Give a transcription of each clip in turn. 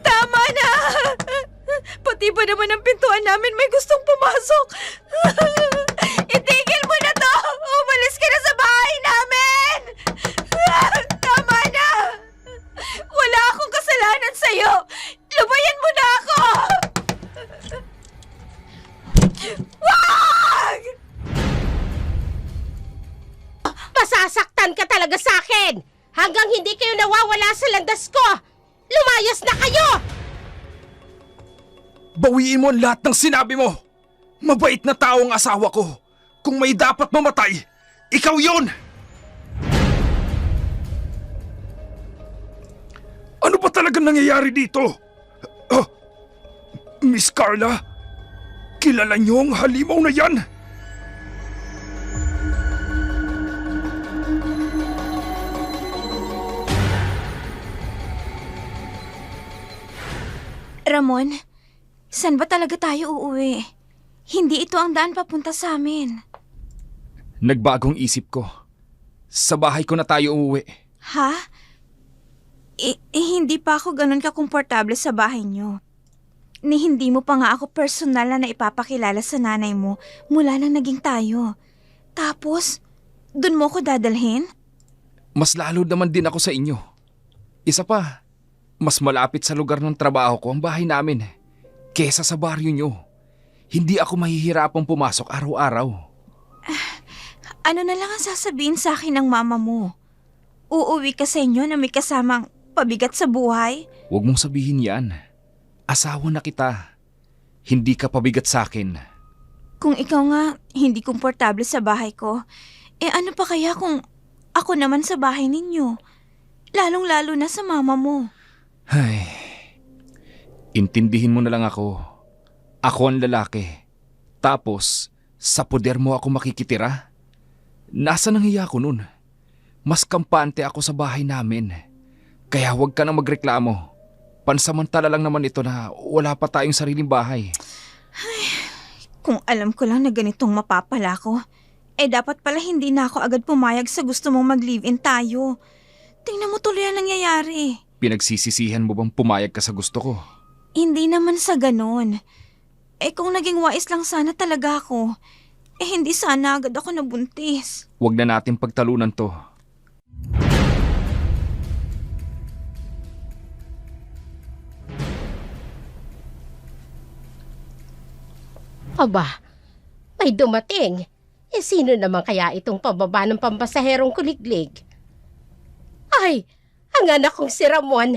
Tama na! Pati ba naman ang pintuan namin may gustong pumasok? Itigil mo na to! Umalis ka na sa bahay namin! Tama na! Wala akong kasalanan sa'yo! Lubayan mo na ako! Wag! Masasaktan ka talaga sa akin! Hanggang hindi kayo nawawala sa landas ko! Lumayas na kayo! Bawiin mo ang lahat ng sinabi mo! Mabait na tao ang asawa ko! Kung may dapat mamatay, ikaw yon! Ano ba talagang nangyayari dito? Miss Carla, kilala niyo ang halimaw na yan? Ramon, saan ba talaga tayo uuwi? Hindi ito ang daan papunta sa amin. Nagbagong isip ko. Sa bahay ko na tayo uuwi. Ha? Hindi pa ako ganun kakomportable sa bahay niyo. Ni hindi mo pa nga ako personal na ipapakilala sa nanay mo mula nang naging tayo. Tapos, dun mo ko dadalhin? Mas lalo naman din ako sa inyo. Isa pa, mas malapit sa lugar ng trabaho ko ang bahay namin kesa sa baryo nyo. Hindi ako mahihirapang pumasok araw-araw. Ano na lang ang sasabihin sa akin ng mama mo? Uuwi ka sa inyo na may kasamang pabigat sa buhay? Huwag mong sabihin yan. Asawa na kita. Hindi ka pabigat sa akin. Kung ikaw nga hindi komportable sa bahay ko, ano pa kaya kung ako naman sa bahay ninyo? Lalong-lalo na sa mama mo. Ay, intindihin mo na lang ako. Ako ang lalaki. Tapos, sa poder mo ako makikitira? Nasa nang hiya ko nun? Mas kampante ako sa bahay namin. Kaya huwag ka nang magreklamo. Pansamantala lang naman ito na wala pa tayong sariling bahay. Kung alam ko lang na ganitong mapapala ko, dapat pala hindi na ako agad pumayag sa gusto mong mag-live-in tayo. Tingnan mo tuloy ang nangyayari. Pinagsisisihan mo bang pumayag ka sa gusto ko? Hindi naman sa ganon. Kung naging wais lang sana talaga ako, hindi sana agad ako nabuntis. Huwag na natin pagtalunan to. Aba, may dumating. Sino naman kaya itong pababa ng pampasaherong kuliglig? Ay, ang anak kong si Ramon,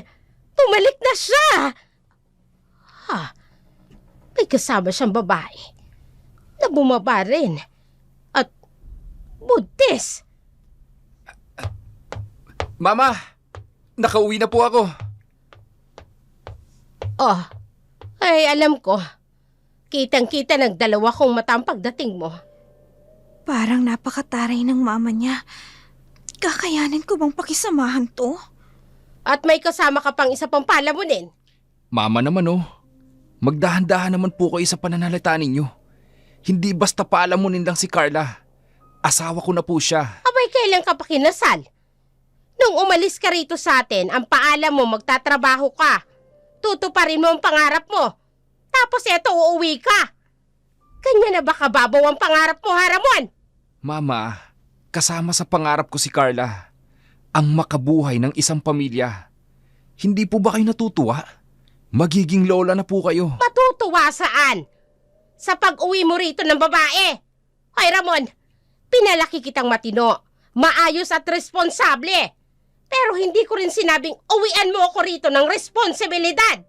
bumalik na siya! Ha, may kasama siyang babae na bumaba rin at buntis. Mama! Nakauwi na po ako. Oh, ay alam ko. Kitang-kita ng dalawa kong mata ang pagdating mo. Parang napakataray ng mama niya. Kakayanin ko bang pakisamahan to? At may kasama ka pang isa pang palamunin. Mama naman oh. Magdahan-dahan naman po kayo sa pananalita ninyo. Hindi basta paalamunin lang si Carla. Asawa ko na po siya. Abay, kailan ka pa kinasal? Nung umalis ka rito sa atin, ang paalam mo magtatrabaho ka. Tutuparin mo ang pangarap mo. Tapos eto, uuwi ka. Kanya na ba kababaw ang pangarap mo, Ramon? Mama, kasama sa pangarap ko si Carla. Ang makabuhay ng isang pamilya. Hindi po ba kayo natutuwa? Magiging lola na po kayo. Matutuwa saan? Sa pag-uwi mo rito ng babae. Ay, Ramon, pinalaki kitang matino, maayos at responsable. Pero hindi ko rin sinabing uwian mo ako rito ng responsibilidad.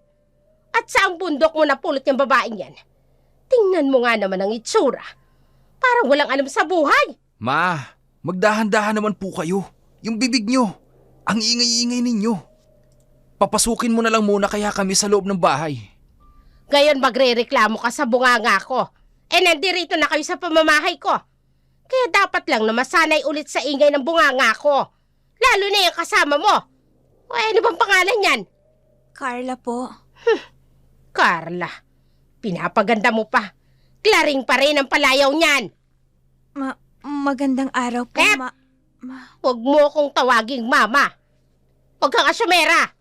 At saang bundok mo napulot yung babaeng yan? Tingnan mo nga naman ang itsura. Parang walang alam sa buhay. Ma, magdahan-dahan naman po kayo. Yung bibig nyo, ang ingay-ingay ninyo. Papasukin mo na lang muna kaya kami sa loob ng bahay. Ngayon magre-reklamo ka sa bunganga ko. Nandirito na kayo sa pamamahay ko. Kaya dapat lang na masanay ulit sa ingay ng bunganga ko. Lalo na yung kasama mo. Ano bang pangalan yan? Carla po. Carla, pinapaganda mo pa. Klaring pa rin ang palayaw niyan. Magandang araw po, Pep! Huwag mo akong tawaging mama. Huwag kang asyamera.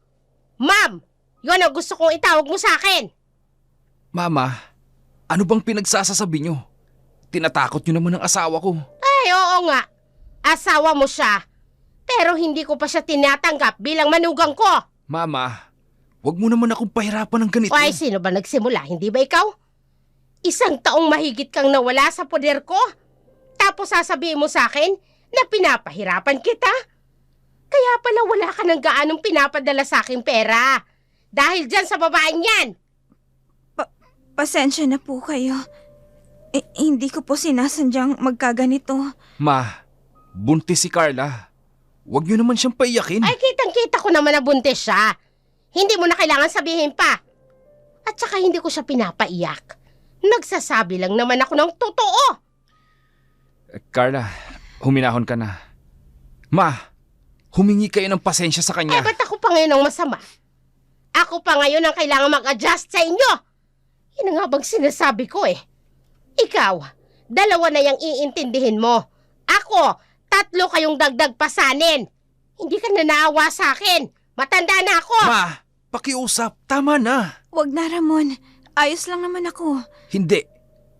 Ma'am, Yun ang gusto kong itawag mo sa akin. Mama, ano bang pinagsasasabi nyo? Tinatakot nyo naman ang asawa ko. Ay, oo nga. Asawa mo siya. Pero hindi ko pa siya tinatanggap bilang manugang ko. Mama, wag mo naman akong pahirapan ng ganito. Ay, sino ba nagsimula? Hindi ba ikaw? 1 taong mahigit kang nawala sa poder ko. Tapos sasabihin mo sa akin na pinapahirapan kita. Kaya pala wala ka ng gaanong pinapadala sa aking pera. Dahil dyan sa babaeng yan. Pasensya na po kayo. Hindi ko po sinasadyang magkaganito. Ma, buntis si Carla. Huwag nyo naman siyang paiyakin. Ay, kitang-kita ko naman na buntis siya. Hindi mo na kailangan sabihin pa. At saka hindi ko siya pinapaiyak. Nagsasabi lang naman ako ng totoo. Carla, huminahon ka na. Ma, humingi kayo ng pasensya sa kanya. Ba't ako pa ngayon ang masama? Ako pa ngayon ang kailangan mag-adjust sa inyo. Yun nga bang sinasabi ko eh. Ikaw, 2 na yung iintindihin mo. Ako, 3 kayong dagdag pasanin. Hindi ka na naawa sa akin. Matanda na ako. Ma, pakiusap. Tama na. Wag na, Ramon. Ayos lang naman ako. Hindi.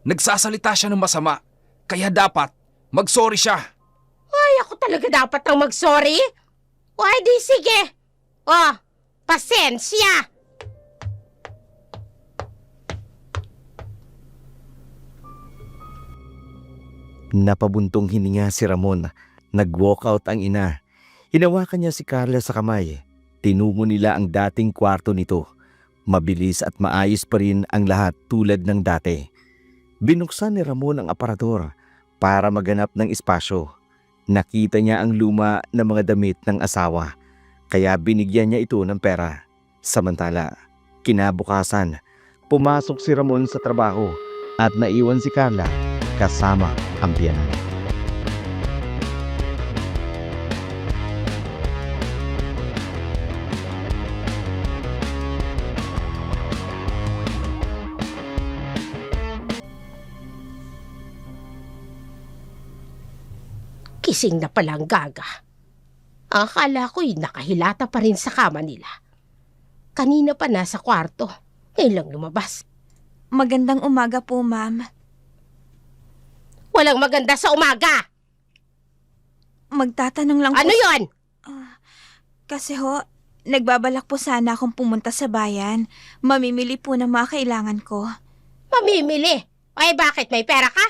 Nagsasalita siya ng masama. Kaya dapat, mag-sorry siya. Ay, ako talaga dapat ang mag-sorry? O, di sige. Oh, pasensya. Napabuntong hininga si Ramon. Nag-walkout ang ina. Hinawakan niya si Carla sa kamay. Tinungo nila ang dating kwarto nito. Mabilis at maayos pa rin ang lahat tulad ng dati. Binuksan ni Ramon ang aparador para maganap ng espasyo. Nakita niya ang luma na mga damit ng asawa. Kaya binigyan niya ito ng pera. Samantala, kinabukasan, pumasok si Ramon sa trabaho at naiwan si Carla kasama ang biyanan. Kising na palang gaga. Akala ko'y nakahilata pa rin sa kama nila. Kanina pa nasa kwarto. Ngayon lang lumabas. Magandang umaga po, ma'am. Walang maganda sa umaga. Magtatanong lang po. Ano yon? Kasi ho, nagbabalak po sana akong pumunta sa bayan. Mamimili po ng mga kailangan ko. Mamimili. Ay, bakit? May pera ka?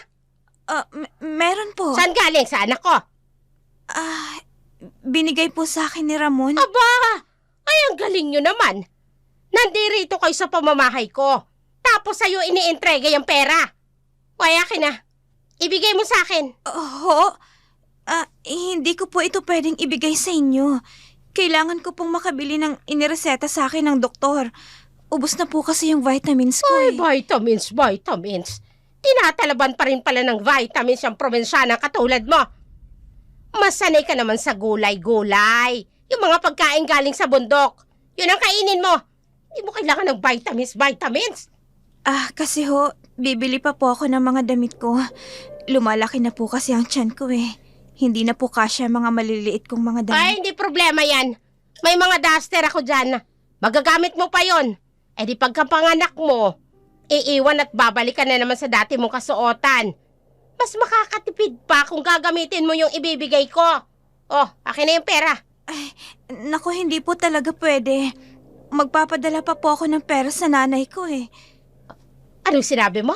Meron po. Saan galing? Sa anak ko? Binigay po sa akin ni Ramon. Aba! Ay, ang galing nyo naman. Nandirito kayo sa pamamahay ko. Tapos sa'yo inientrega yung pera. Ay, akin na. Ibigay mo sa akin. Hindi ko po ito pwedeng ibigay sa inyo. Kailangan ko pong makabili ng inireseta sa akin ng doktor. Ubus na po kasi yung vitamins ko Ay, vitamins. Tinatalaban pa rin pala ng vitamins yung probinsyana katulad mo. Masanay ka naman sa gulay-gulay. Yung mga pagkain galing sa bundok. Yun ang kainin mo. Hindi mo kailangan ng vitamins. Kasi ho, bibili pa po ako ng mga damit ko. Lumalaki na po kasi ang tiyan ko eh. Hindi na po kasya mga maliliit kong mga damit. Ay, hindi problema yan. May mga duster ako dyan. Magagamit mo pa yon. Di pagkapanganak mo, iiwan at babalik ka na naman sa dati mong kasuotan. Mas makakatipid pa kung gagamitin mo yung ibibigay ko. Oh, akin na yung pera. Naku, hindi po talaga pwede. Magpapadala pa po ako ng pera sa nanay ko eh. Anong sinabi mo?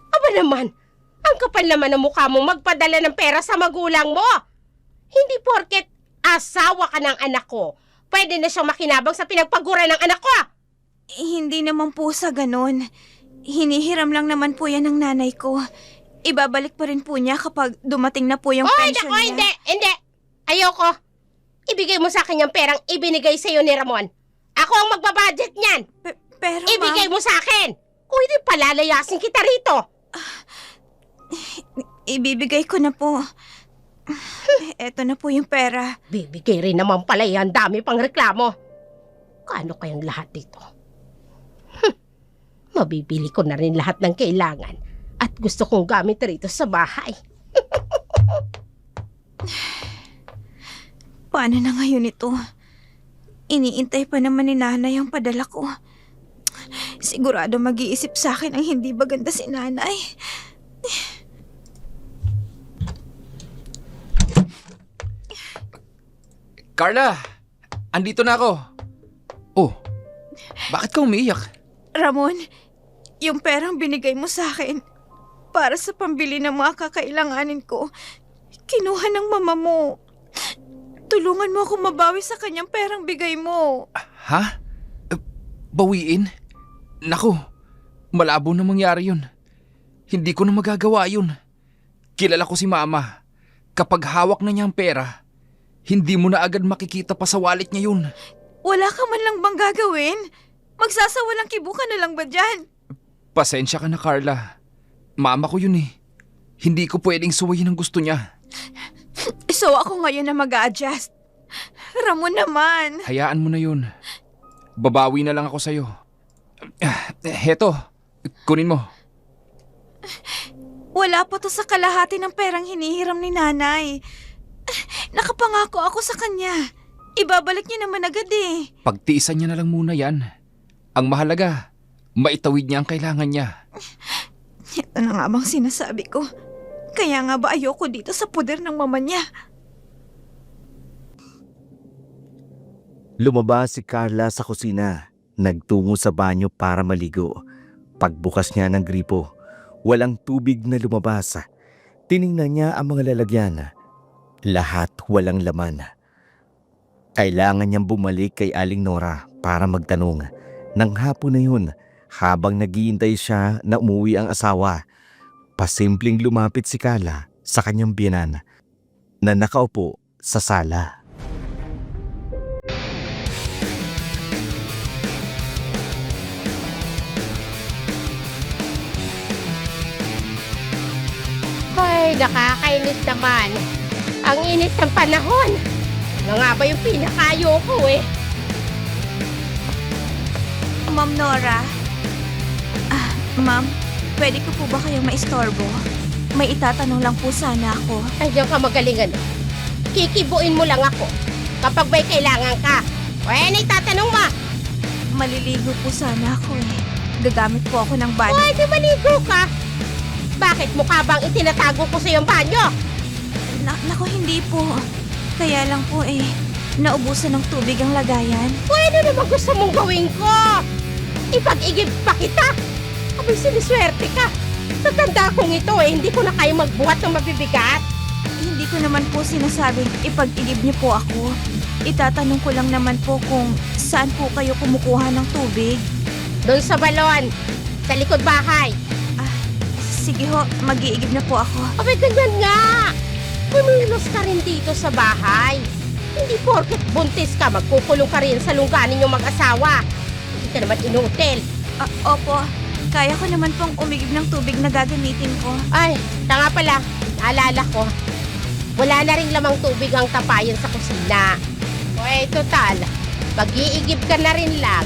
Aba naman, ang kapal naman ng mukha mo magpadala ng pera sa magulang mo. Hindi porket asawa ka ng anak ko, pwede na siyang makinabang sa pinagpagura ng anak ko. Hindi naman po sa ganon. Hinihiram lang naman po yan ng nanay ko. Ibabalik pa rin po niya kapag dumating na po yung pension niya. Hindi. Ayoko. Ibigay mo sa akin yung perang ibinigay sa'yo ni Ramon. Ako ang magbabudget niyan. Pero Ibigay mo sa akin. Kung hindi palalayasin kita rito. Ibibigay ko na po. Eto na po yung pera. Bibigay rin naman pala yan. Dami pang reklamo. Kano kayang lahat dito? Mabibili ko na rin lahat ng kailangan. At gusto kong gamit rito sa bahay. Paano na ngayon ito? Iniintay pa naman ni nanay ang padala ko. Sigurado mag-iisip sa akin ang hindi maganda si nanay. Carla! Andito na ako. Oh, bakit ka umiiyak? Ramon, yung perang binigay mo sa akin para sa pambili ng mga kakailanganin ko, kinuha ng mama mo. Tulungan mo ako mabawi sa kanyang perang bigay mo. Ha? Bawiin? Naku, malabo na mangyari yun. Hindi ko na magagawa yun. Kilala ko si mama. Kapag hawak na niya ang pera, hindi mo na agad makikita pa sa wallet niya yun. Wala ka man lang bang gagawin? Magsasawalang kibuka na lang ba dyan? Pasensya ka na, Carla. Mama ko yun eh. Hindi ko pwedeng suwayin ang gusto niya. So ako ngayon na mag-a-adjust. Ramon naman. Hayaan mo na yun. Babawi na lang ako sa'yo. Heto, kunin mo. Wala pa to sa kalahati ng perang hinihiram ni nanay. Nakapangako ako sa kanya. Ibabalik niya naman agad eh. Pagtiisan niya na lang muna yan. Ang mahalaga, maitawid niya ang kailangan niya. Ito na nga bang sinasabi ko. Kaya nga ba ayoko dito sa poder ng mama niya? Lumabas si Carla sa kusina. Nagtungo sa banyo para maligo. Pagbukas niya ng gripo, walang tubig na lumabas. Tiningnan niya ang mga lalagyan. Lahat walang laman. Kailangan niyang bumalik kay Aling Nora para magtanong. Nang hapon na yun, habang naghihintay siya na umuwi ang asawa, pasimpleng lumapit si Carla sa kanyang biyenan na nakaupo sa sala. Ay, nakakainis naman. Ang init ng panahon. Ano nga ba yung pinakaayoko eh? Ma'am Nora. Ma'am, pwede ko po ba kayong maistorbo? May itatanong lang po sana ako. Andiyan ka magalingan. Kikibuin mo lang ako kapag may kailangan ka. O ano itatanong mo? Maliligo po sana ako eh. Gagamit po ako ng banyo. Pwede maligo ka. Bakit mukha bang itinatago ko sa iyong banyo? Naku, hindi po. Kaya lang po eh, naubusan ng tubig ang lagayan. Pwede naman gusto mong gawin ko. Ipag-igib pa kita. Abay, siniswerte ka. Sa tanda kong ito eh, hindi ko na kayo magbuhat ng mabibigat. Hindi ko naman po sinasabing ipag-igib niyo po ako. Itatanong ko lang naman po kung saan po kayo kumukuha ng tubig. Doon sa balon, sa likod bahay. Sige ho, mag-iigib na po ako. Abay, ganyan nga. Pumilos ka rin dito sa bahay. Hindi porket buntis ka, magkukulong ka rin sa lungganin yung mag-asawa. Hindi ka naman inutil. Opo, kaya ko naman pong umigib ng tubig na gagamitin ko. Ay, tanga pala. Naalala ko. Wala na rin lamang tubig ang tapayan sa kusina. O total, mag-iigib ka na rin lang.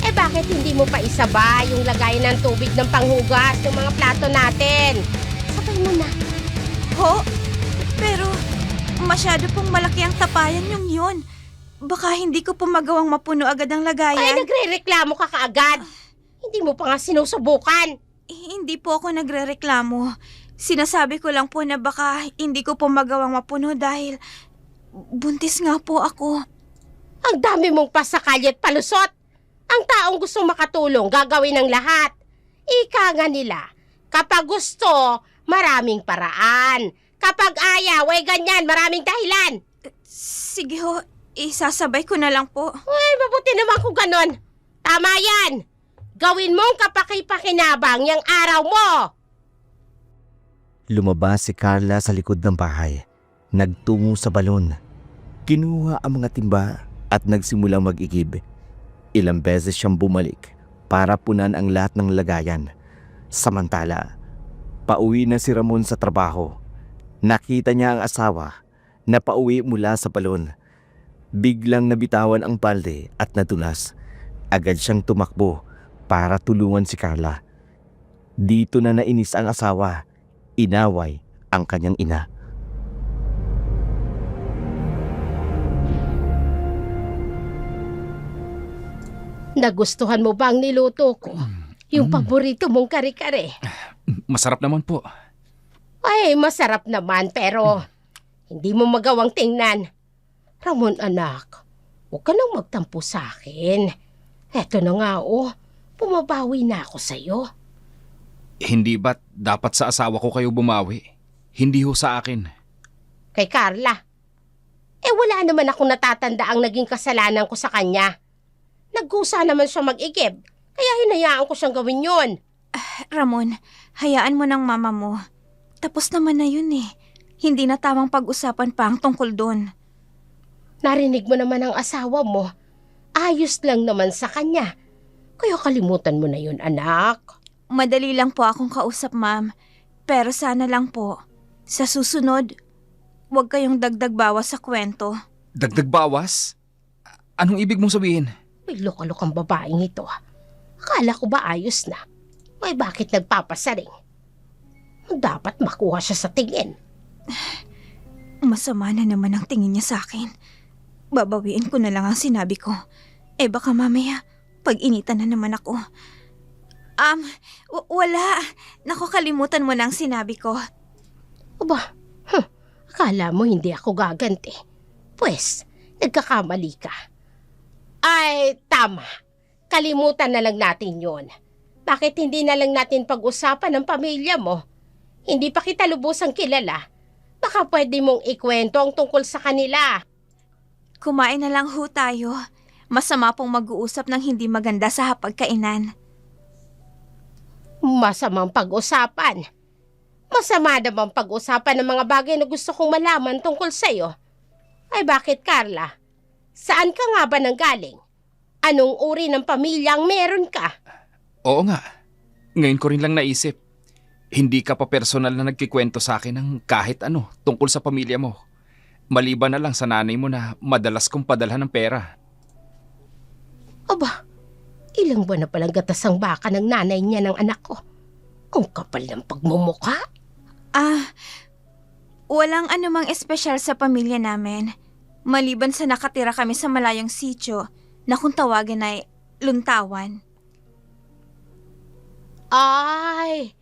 Eh bakit hindi mo pa isabay yung lagay ng tubig ng panghugas ng mga plato natin? Sabay mo na. Ho? Pero masyado pong malaki ang tapayan yung yun. Baka hindi ko po magawang mapuno agad ang Ay, lagayan. nagre-reklamo ka kaagad. Hindi mo pa nga sinusubukan. Hindi po ako nagrereklamo. Sinasabi ko lang po na baka hindi ko po magawang mapuno dahil buntis nga po ako. Ang dami mong pasakali at palusot. Ang taong gusto makatulong, gagawin ng lahat. Ika nga nila, kapag gusto, maraming paraan. Kapag ayaw, ay ganyan, maraming dahilan. Sige ho, isasabay ko na lang po. Uy, mabuti naman kung ganon. Tama yan. Gawin mong kapaki-pakinabang yung araw mo. Lumabas si Carla sa likod ng bahay. Nagtungo sa balon. Kinuha ang mga timba at nagsimulang mag-igib. Ilang beses siyang bumalik para punan ang lahat ng lagayan. Samantala, pauwi na si Ramon sa trabaho. Nakita niya ang asawa na pauwi mula sa balon. Biglang nabitawan ang balde at nadulas. Agad siyang tumakbo para tulungan si Carla. Dito na nainis ang asawa. Inaway ang kanyang ina. Nagustuhan mo ba ang niluto ko? Yung paborito mong kare-kare. Masarap naman po. Ay, masarap naman pero hindi mo magawang tingnan. Ramon anak, huwag ka nang magtampo sa akin. Eto na nga bumabawi na ako sa'yo. Hindi ba't dapat sa asawa ko kayo bumawi? Hindi ho sa akin. Kay Carla. Wala naman akong natatanda ang naging kasalanan ko sa kanya. Nagkusa naman siya mag-igib, kaya hinayaan ko siyang gawin yun. Ramon, hayaan mo ng mama mo. Tapos naman na yun eh. Hindi na tamang pag-usapan pa ang tungkol doon. Narinig mo naman ang asawa mo. Ayos lang naman sa kanya. Kaya kalimutan mo na yun, anak. Madali lang po akong kausap, ma'am. Pero sana lang po, sa susunod, huwag kayong dagdag bawas sa kwento. Dagdag bawas? Anong ibig mong sabihin? May lokalokang babaeng ito. Akala ko ba ayos na? May bakit nagpapasaring? Dapat makuha siya sa tingin. Masama na naman ang tingin niya sa akin. Babawiin ko na lang ang sinabi ko. Baka mamaya, pag-initan na naman ako. Wala. Naku, kalimutan mo na ang sinabi ko. Aba, akala mo hindi ako gaganti. Pwes, nagkakamali ka. Ay, tama. Kalimutan na lang natin yon. Bakit hindi na lang natin pag-usapan ng pamilya mo? Hindi pa kita lubusang kilala. Baka pwede mong ikwento ang tungkol sa kanila. Kumain na lang ho tayo. Masama pong mag-uusap ng hindi maganda sa hapagkainan. Masamang pag-usapan. Masama namang pag-usapan ng mga bagay na gusto kong malaman tungkol sa'yo. Ay bakit, Carla? Saan ka nga ba nanggaling? Anong uri ng pamilya ang meron ka? Oo nga. Ngayon ko rin lang naisip. Hindi ka pa personal na nagkikwento sa akin ng kahit ano tungkol sa pamilya mo. Maliban na lang sa nanay mo na madalas kong padalhan ng pera. Aba, ilang buwan na palang gatas ang baka ng nanay niya ng anak ko. Ang kapal ng pagmumukha. Walang anumang espesyal sa pamilya namin. Maliban sa nakatira kami sa malayong sitio na kung tawagin ay luntawan. Ay,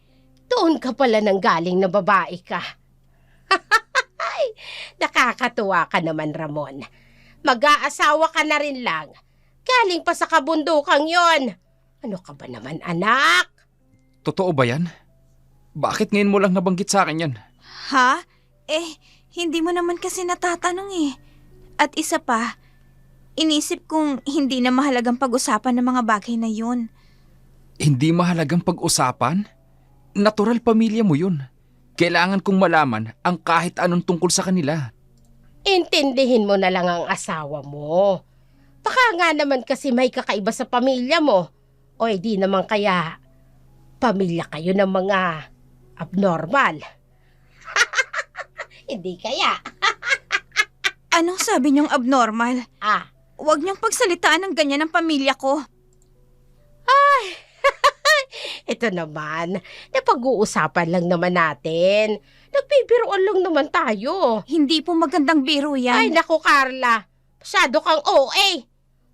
doon ka pala nang galing na babae ka. Nakakatuwa ka naman, Ramon. Mag-aasawa ka na rin lang. Galing pa sa kabundukan yon. Ano ka ba naman, anak? Totoo ba yan? Bakit ngayon mo lang nabanggit sa akin yan? Ha? Hindi mo naman kasi natatanong eh. At isa pa, inisip kong hindi na mahalagang pag-usapan ng mga bagay na yun. Hindi mahalagang pag-usapan? Natural pamilya mo yun. Kailangan kong malaman ang kahit anong tungkol sa kanila. Intindihin mo na lang ang asawa mo. Baka nga naman kasi may kakaiba sa pamilya mo. O di naman kaya pamilya kayo ng mga abnormal. Hindi kaya. Anong sabi niyong abnormal? Huwag niyong pagsalitaan ng ganyan ng pamilya ko. Ito naman, napag-uusapan lang naman natin. Nagbibiroan lang naman tayo. Hindi po magandang biro yan. Ay naku, Carla. Masyado kang OA.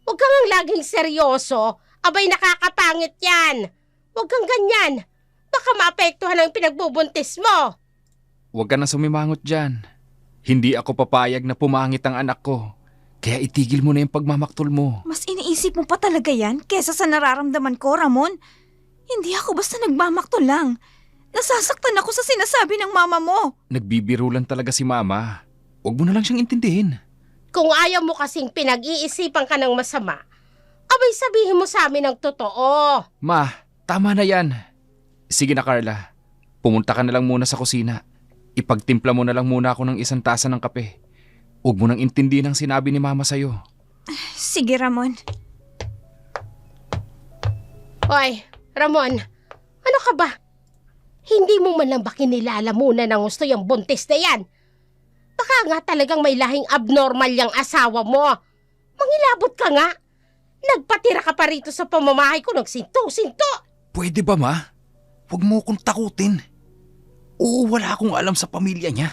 Huwag kang laging seryoso. Abay, nakakapangit yan. Huwag kang ganyan. Baka maapektuhan ang pinagbubuntis mo. Huwag ka na sumimangot dyan. Hindi ako papayag na pumangit ang anak ko. Kaya itigil mo na yung pagmamaktol mo. Mas iniisip mo pa talaga yan kesa sa nararamdaman ko, Ramon. Hindi ako basta nagmamakto lang. Nasasaktan ako sa sinasabi ng mama mo. Nagbibiro lang talaga si mama. Huwag mo na lang siyang intindihin. Kung ayaw mo kasing pinag-iisipan ka ng masama, abay sabihin mo sa amin ang totoo. Ma, tama na yan. Sige na Carla, pumunta ka na lang muna sa kusina. Ipagtimpla mo na lang muna ako ng isang tasa ng kape. Huwag mo nang intindihin ang sinabi ni mama sa'yo. Sige, Ramon. Hoy, Ramon, ano ka ba? Hindi mo man lang ba kinilala muna ng gusto yung buntis na yan? Baka nga talagang may lahing abnormal yung asawa mo. Mangilabot ka nga. Nagpatira ka pa rito sa pamamahay ko, nagsinto-sinto. Pwede ba ma? Huwag mo akong takutin. Oo, wala akong alam sa pamilya niya.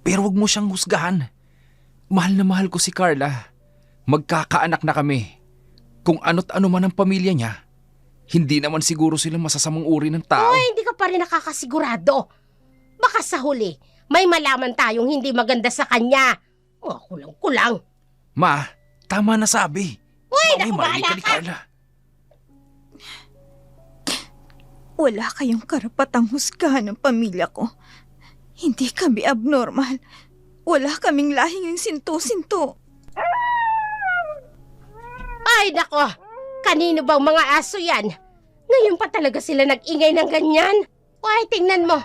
Pero huwag mo siyang husgahan. Mahal na mahal ko si Carla. Magkakaanak na kami. Kung ano't ano man ang pamilya niya, hindi naman siguro sila masasamang uri ng tao. Ay, hindi ka pa rin nakakasigurado. Baka sa huli, may malaman tayong hindi maganda sa kanya. Oh, kulang-kulang. Ma, tama na sabi. Uy, Baka may naku, marinig bahala ni ka. Carla. Wala kayong karapatang husgahan ng pamilya ko. Hindi kami abnormal. Wala kaming lahing sinto-sinto. Ay, nako. Kanino bang mga aso yan? Ngayon pa talaga sila nag-ingay ng ganyan? Ay, tingnan mo.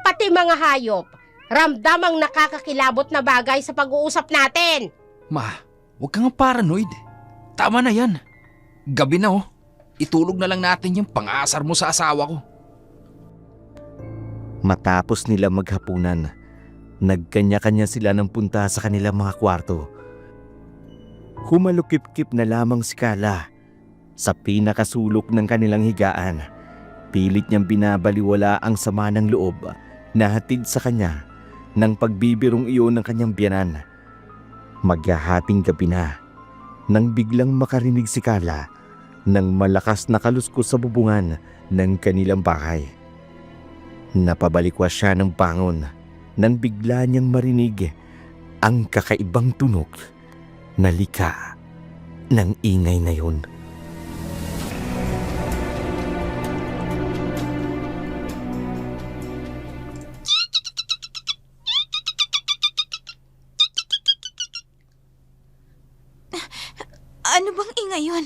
Pati mga hayop, ramdamang nakakakilabot na bagay sa pag-uusap natin. Ma, huwag kang paranoid. Tama na yan. Gabi na oh. Itulog na lang natin yung pang-aasar mo sa asawa ko. Matapos nila maghapunan, nagkanya-kanya sila ng punta sa kanilang mga kwarto. Humalukip-kip na lamang si Carla sa pinakasulok ng kanilang higaan. Pilit niyang binabaliwala ang sama ng loob na hatid sa kanya ng pagbibirong iyon ng kanyang biyanan. Maghahating gabi na nang biglang makarinig si Carla ng malakas na kaluskos sa bubungan ng kanilang bahay. Napabalikwas siya ng bangon nang bigla niyang marinig ang kakaibang tunog na lika ng ingay na yun. Ano bang ingay yun?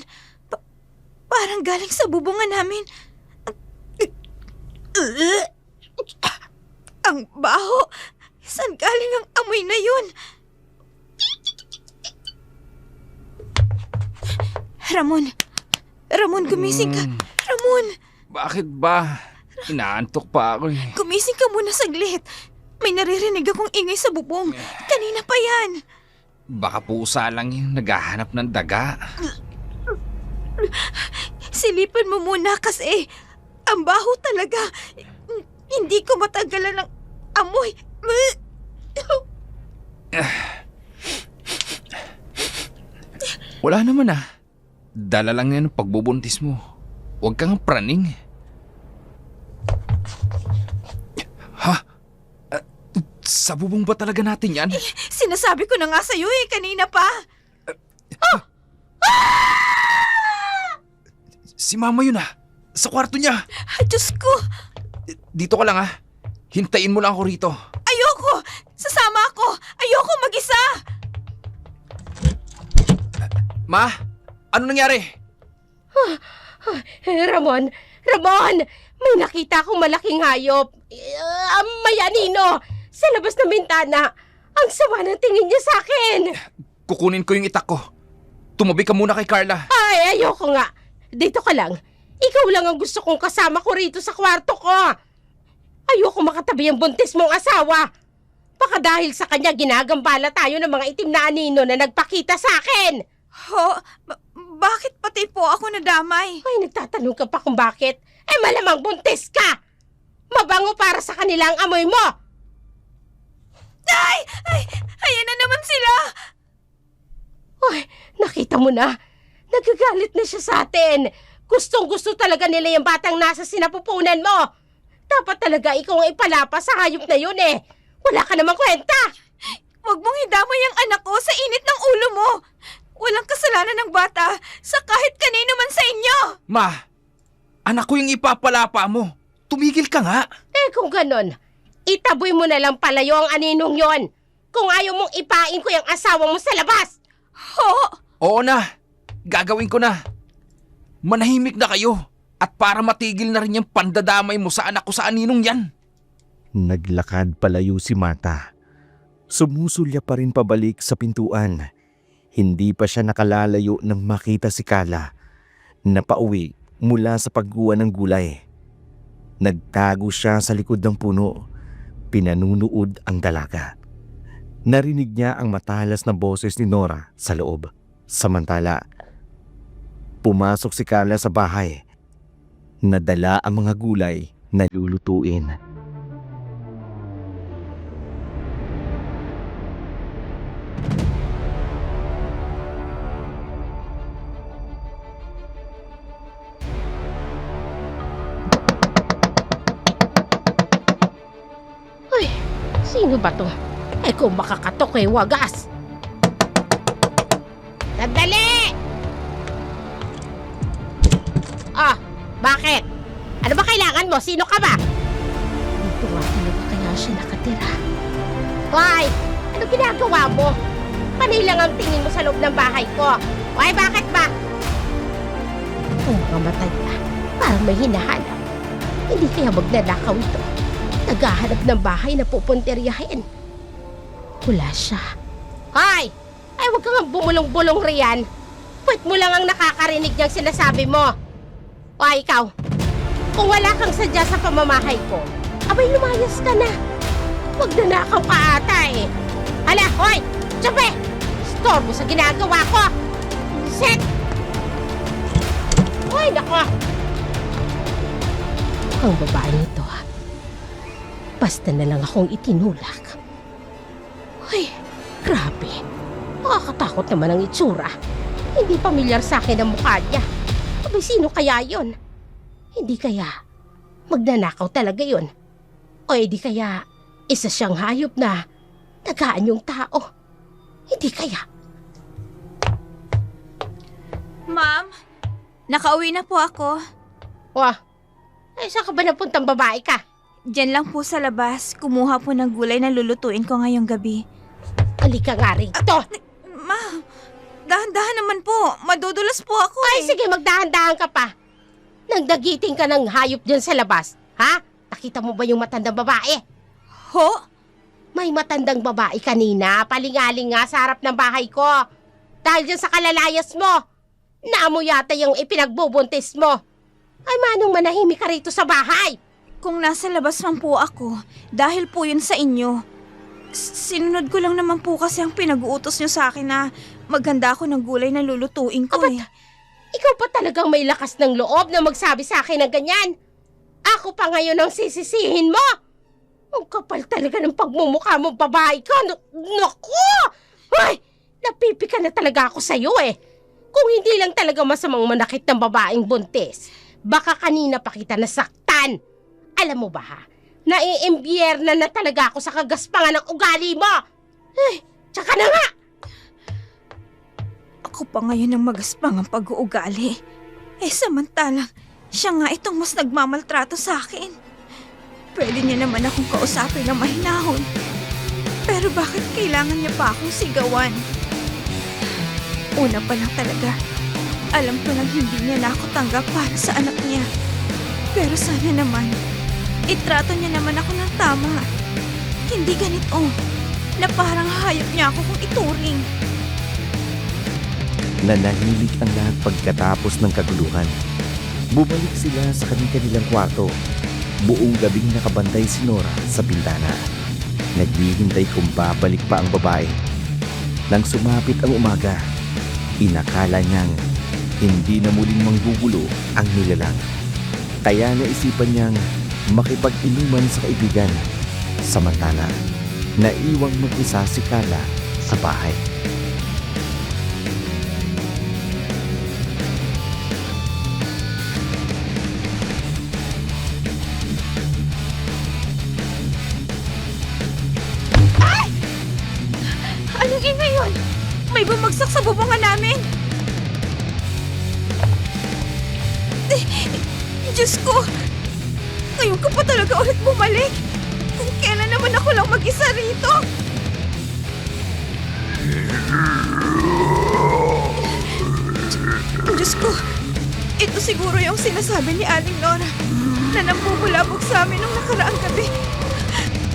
Parang galing sa bubungan namin. Ang baho! Saan galing ang amoy na yun? Ramon, gumising ka. Ramon, Bakit ba? Inaantok pa ako eh. gumising ka muna saglit. May naririnig akong ingay sa bubong. Kanina pa yan. Baka pusa lang yung naghahanap ng daga. Silipan mo muna kasi ang baho talaga. Hindi ko matagalan ng amoy. Wala naman ah. Dala lang yan ang pagbubuntis mo. Huwag kang praning. Ha? Sa bubong ba talaga natin yan? Sinasabi ko na nga sa'yo kanina pa. Si mama yun ah. Sa kwarto niya. Ay, Diyos ko. Dito ka lang ah. Hintayin mo lang ako rito. Ayoko. Sasama ako. Ayoko mag-isa. Ma, ano nangyari? Ramon, may nakita akong malaking hayop. May anino sa labas ng bintana. Ang sama ng tingin niya sa akin. Kukunin ko yung itak ko. Tumabi ka muna kay Carla. Ay, ayoko nga. Dito ka lang. Ikaw lang ang gusto kong kasama ko rito sa kwarto ko. Ayoko makatabi ang buntis mong asawa. Baka dahil sa kanya ginagambala tayo ng mga itim na anino na nagpakita sa akin. Ho? Bakit pati po ako nadamay? Ay, nagtatanong ka pa kung bakit. Eh, malamang buntis ka. Mabango para sa kanila ang amoy mo. Ay! Ayan na naman sila! Ay, nakita mo na. Nagagalit na siya sa atin. Gustong-gusto talaga nila yung batang nasa sinapupunan mo. Dapat talaga ikaw ang ipalapa sa hayop na yun eh. Wala ka namang kwenta. Huwag mong idamay ang anak ko sa init ng ulo mo. Walang kasalanan ng bata sa kahit kanino man sa inyo. Ma, anak ko yung ipapalapa mo. Tumigil ka nga. Eh kung ganon, itaboy mo na lang palayo ang aninong yon. Kung ayaw mong ipain ko yung asawa mo sa labas. Ho? Oo na, gagawin ko na. Manahimik na kayo. At para matigil na rin yung pandadamay mo sa anak ko sa aninong yan. Naglakad palayo si Marta. Sumusulya pa rin pabalik sa pintuan. Hindi pa siya nakalalayo nang makita si Carla na pauwi mula sa pagguha ng gulay. Nagtago siya sa likod ng puno. Pinanunood ang dalaga. Narinig niya ang matalas na boses ni Nora sa loob. Samantala, pumasok si Carla sa bahay. Nadala ang mga gulay na lulutuin. Sino ba to? Eh kung makakatok eh, wagas. Sandali! Ah, bakit? Ano ba kailangan mo? Sino ka ba? Dito nga talaga kaya siya nakatira. Hoy! Ano ginagawa mo? Panay lang ang tingin mo sa loob ng bahay ko. Hoy, bakit ba? Ang mga mata niya, parang may hinahanap. Hindi kaya magnanakaw ito. Naghahanap ng bahay na pupunteryahin. Wala siya. Hoy! Ay, huwag kang bumulong-bulong riyan. Puwet mo lang ang nakakarinig niyang sinasabi mo. O ikaw, kung wala kang sadya sa pamamahay ko, abay lumayas ka na. Huwag nanakaw ka ata eh. Hala, hoy! Tsabe! Storbo sa ginagawa ko! Set! Hoy, nako! Ang babae nito ha. Basta na lang akong itinulak. Hoy, grabe. Nakakatakot naman ang itsura. Hindi pamilyar sa akin ang mukha niya. Abay, sino kaya yon? Hindi kaya magnanakaw talaga yon? O edi kaya isa siyang hayop na nagaan yung tao? Hindi kaya? Ma'am, nakauwi na po ako. Wah, ay saan ka ba napuntang babae ka? Diyan lang po sa labas, kumuha po ng gulay na lulutuin ko ngayong gabi. Halika nga rito. Ma'am, dahan-dahan naman po. Madudulas po ako Ay sige, magdahan-dahan ka pa. Nagdagiting ka ng hayop dyan sa labas. Ha? Nakita mo ba yung matandang babae? Ho? May matandang babae kanina, palingaling nga sa harap ng bahay ko. Dahil dyan sa kalalayas mo. Naamo yata yung ipinagbubuntis mo. Ay manong manahimik ka rito sa bahay. Kung nasa labas man po ako, dahil po yun sa inyo. Sinunod ko lang naman po kasi ang pinag-uutos nyo sa akin na maghanda ako ng gulay na lulutuin ko eh. Ikaw pa talagang may lakas ng loob na magsabi sa akin ng ganyan. Ako pa ngayon ang sisisihin mo. Ang kapal talaga ng pagmumukha mo, babae ka. Naku! Ay, napipika na talaga ako sa'yo eh. Kung hindi lang talaga masamang manakit ng babaeng buntis, baka kanina pa kita nasaktan. Alam mo ba ha, naiimbierna na talaga ako sa kagaspangan ng ugali mo. Ay, tsaka na nga! Ako pa ngayon ang magaspang ang pag-uugali. Eh samantalang, siya nga itong mas nagmamaltrato sa akin. Pwede niya naman akong kausapin ng mahinahon. Pero bakit kailangan niya pa akong sigawan? Una pa lang talaga, alam ko nang hindi niya na ako tanggap para sa anak niya. Pero sana naman, itrato niya naman ako ng tama. Hindi ganito, na parang hayop niya ako kung ituring. Nanahimik ang lahat pagkatapos ng kaguluhan. Bumalik sila sa kanilang kwarto. Buong gabing nakabantay si Nora sa bintana. Naghihintay kung babalik pa ang babae. Nang sumapit ang umaga, inakala niyang hindi na muling manggugulo ang nilalang. Kaya naisipan niyang makipag-inuman sa kaibigan. Samantala, naiwang mag-isa si Carla sa bahay. Anong ingay yun? May bumagsak sa bubungan namin! Diyos ko! Ngayon ka pa talaga ulit bumalik! Kailan naman ako lang mag-isa rito? Diyos ko! Ito siguro yung sinasabi ni Aling Nora na nambubulabog sa amin nung nakaraang gabi.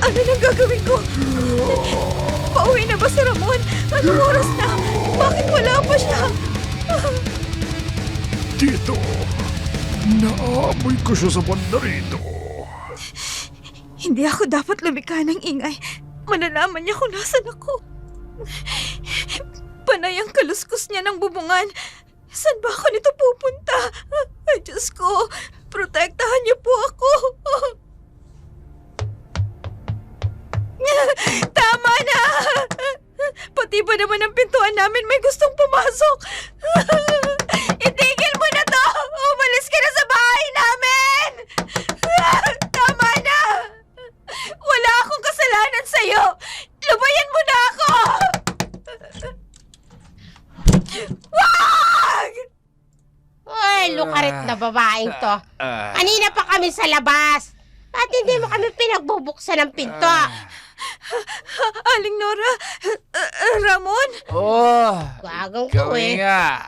Ano nang gagawin ko? Pauwi na ba si Ramon? Anong oras na? Bakit wala pa siya? Tito, naamoy ko siya sa banda rito. Hindi ako dapat lumikha ng ingay. Malalaman niya kung nasan ako. Panay ang kaluskos niya ng bubungan. Saan ba ako nito pupunta? Ay, Diyos ko, protektahan niyo po ako. Tama na! Pati ba naman ang pintuan namin may gustong pumasok? Itigil mo na to! Umalis ka na sa bahay namin! Tama na! Wala akong kasalanan sa'yo! Ay, lukarit na babaeng to. Kanina pa kami sa labas. At hindi mo kami pinagbubuksan ng pinto. Aling Nora, Ramon, Oh, Gagang ko kami eh. nga.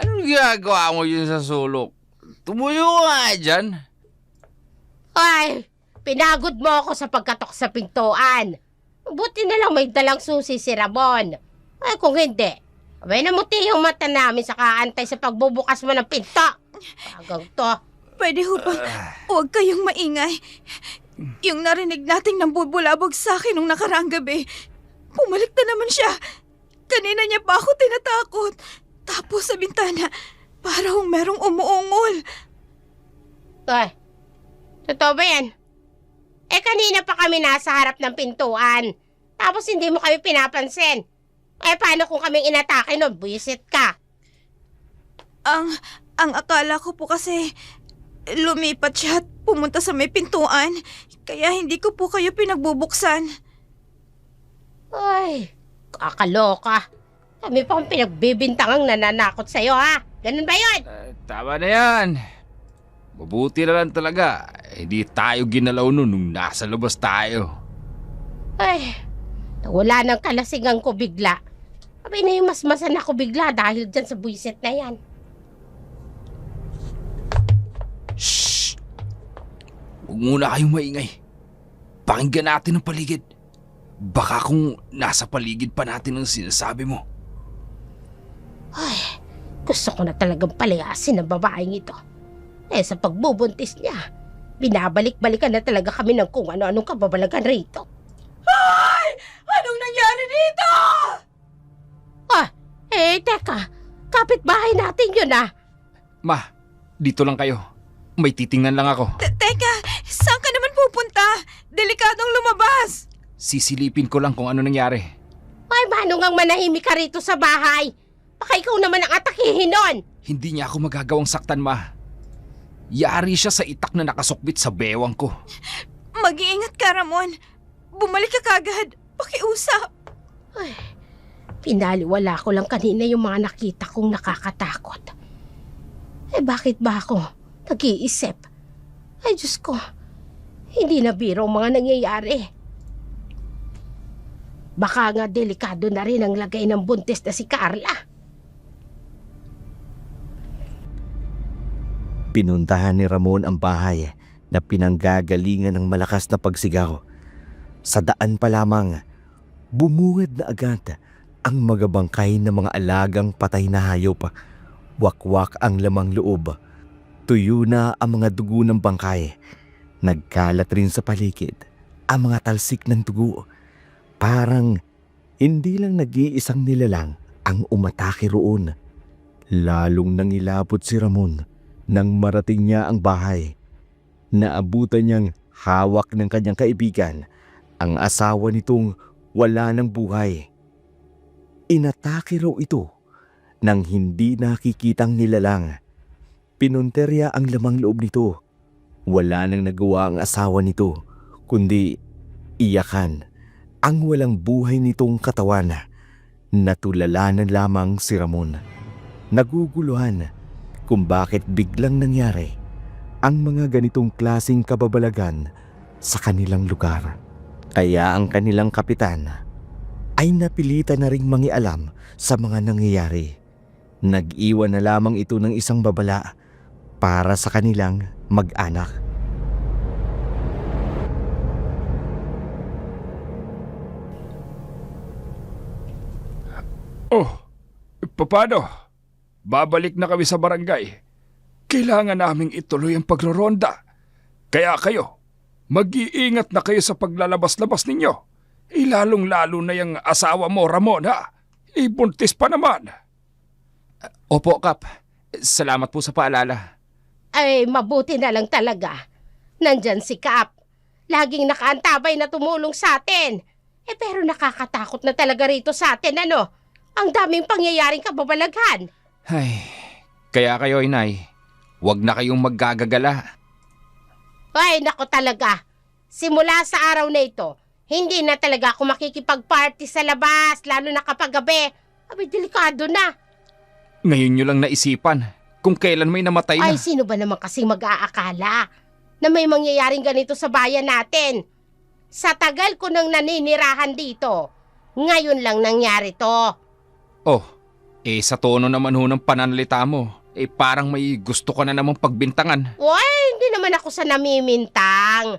Anong ginagawa mo yun sa sulok? Tumuyo ka nga dyan. Ay, pinagod mo ako sa pagkatok sa pintuan. Buti na lang may dalang susi si Ramon. Ay, kung hindi, abay namuti yung mata namin sa kaantay sa pagbubukas mo ng pinto. Gagang to. pwede ho bang huwag kayong maingay? Yung narinig nating nambubulabog sa akin nung nakaraang gabi, bumalik na naman siya. Kanina niya pa ako tinatakot. Tapos sa bintana, parang merong umuungol. Ay, totoo ba yan? Eh, kanina pa kami nasa harap ng pintuan. Tapos hindi mo kami pinapansin. Eh, paano kung kaming inatake nun? Buisit ka. Ang akala ko po kasi lumipat siya at pumunta sa may pintuan. Kaya hindi ko po kayo pinagbubuksan. Ay, kakaloka. Kami pa ang pinagbibintangang nananakot sa'yo, ha? Ganun ba yun? Tama na yan. Mabuti na lang talaga. Hindi tayo ginalaw nun nung nasa labas tayo. Ay, nawala ng kalasingan ko bigla. Abay na yung masmasan ako bigla dahil dyan sa buisit na yan. Shh! Huwag muna kayong maingay. Pakinggan natin ang paligid. Baka kung nasa paligid pa natin ang sinasabi mo. Ay, gusto ko na talagang palayasin ang babaeng ito. Eh, sa pagbubuntis niya, binabalik-balikan na talaga kami ng kung ano-anong kababalagan rito. Ay! Anong nangyari dito? Ah, eh, teka. Kapitbahay natin yun, ah. Ma, dito lang kayo. May titingnan lang ako. Teka, saan ka naman pupunta? Delikadong lumabas. Sisilipin ko lang kung ano nangyari. Ay, manong manahimik ka rito sa bahay. Baka ikaw naman ang atakihin nun. Hindi niya ako magagawang saktan, ma. Yari siya sa itak na nakasukbit sa bewang ko. Mag-iingat ka, Ramon. Bumalik ka kagad. Pakiusap. Ay, pinaliwala ko lang kanina yung mga nakita kong nakakatakot. Eh, bakit ba ako nag-iisip? Ay, Diyos ko. Hindi na biro ang mga nangyayari. Baka nga delikado na rin ang lagay ng buntis na si Carla. Pinuntahan ni Ramon ang bahay na pinanggagalingan ng malakas na pagsigaw. Sa daan pa lamang, bumungad na agad ang magabangkay ng mga alagang patay na hayop. Wakwak ang lamang loob. Tuyo na ang mga dugo ng bangkay. Nagkalat rin sa paligid ang mga talsik ng dugo. Parang hindi lang nag-iisang nilalang ang umatake roon. Lalong nangilabot si Ramon nang marating niya ang bahay. Naabutan niyang hawak ng kanyang kaibigan ang asawa nitong wala ng buhay. Inatake raw ito nang hindi nakikitang nilalang. Pinunterya ang lamang loob nito. Wala nang nagawa ang asawa nito kundi iyakan ang walang buhay nitong katawan. Natulalanan lamang si Ramon. Naguguluhan kung bakit biglang nangyari ang mga ganitong klaseng kababalagan sa kanilang lugar. Kaya ang kanilang kapitan ay napilitan na ring mangialam sa mga nangyayari. Nag-iwan na lamang ito ng isang babala para sa kanilang mag-anak. Oh, paano? Babalik na kami sa barangay. Kailangan naming ituloy ang pagroronda. Kaya kayo, mag-iingat na kayo sa paglalabas-labas ninyo. Lalong-lalo na yung asawa mo, Ramon, ha? Ibuntis pa naman. Opo, Kap. Salamat po sa paalala. Ay, mabuti na lang talaga. Nandyan si Kap. Laging nakaantabay na tumulong sa atin. Eh, pero nakakatakot na talaga rito sa atin, ano? Ang daming pangyayaring kababalaghan. Ay, kaya kayo, inay, huwag na kayong maggagagala. Ay, nako talaga. Simula sa araw na ito, hindi na talaga ako makikipag-party sa labas, lalo na kapag gabi. Abay, delikado na. Ngayon nyo lang naisipan kung kailan may namatay na. Ay, sino ba naman kasing mag-aakala na may mangyayaring ganito sa bayan natin? Sa tagal ko nang naninirahan dito, ngayon lang nangyari to. Oh, sa tono naman ho ng pananalita mo, parang may gusto ka na namang pagbintangan. Uy, hindi naman ako sa namimintang.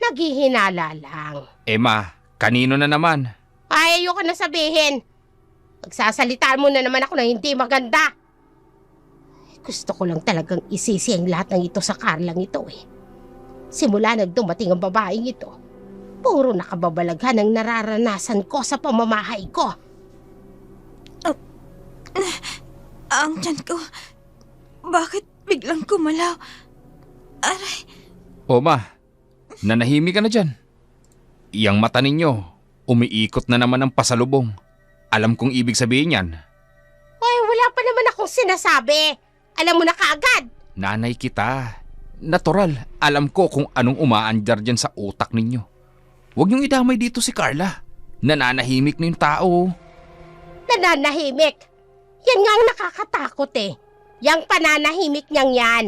Naghihinala lang. Ma, kanino na naman? Ay, ayoko na sabihin. Magsasalitaan mo na naman ako na hindi maganda. Gusto ko lang talagang isisi ang lahat ng ito sa Carlang ito eh. Simula nagdumating ang babaeng ito, puro nakababalaghan ang nararanasan ko sa pamamahay ko. Ang tiyan ko, bakit biglang kumalaw? Aray, Ma, nanahimik ka na dyan. Iyang mata ninyo, umiikot na naman ang pasalubong. Alam kong ibig sabihin yan. Ay, wala pa naman akong sinasabi. Alam mo na kaagad. Nanay kita. Natural, alam ko kung anong umaandar dyan sa utak ninyo. Huwag niyong idamay dito si Carla. Nananahimik na yung tao. Nananahimik. Yan nga ang nakakatakot eh. Yang pananahimik niyang yan.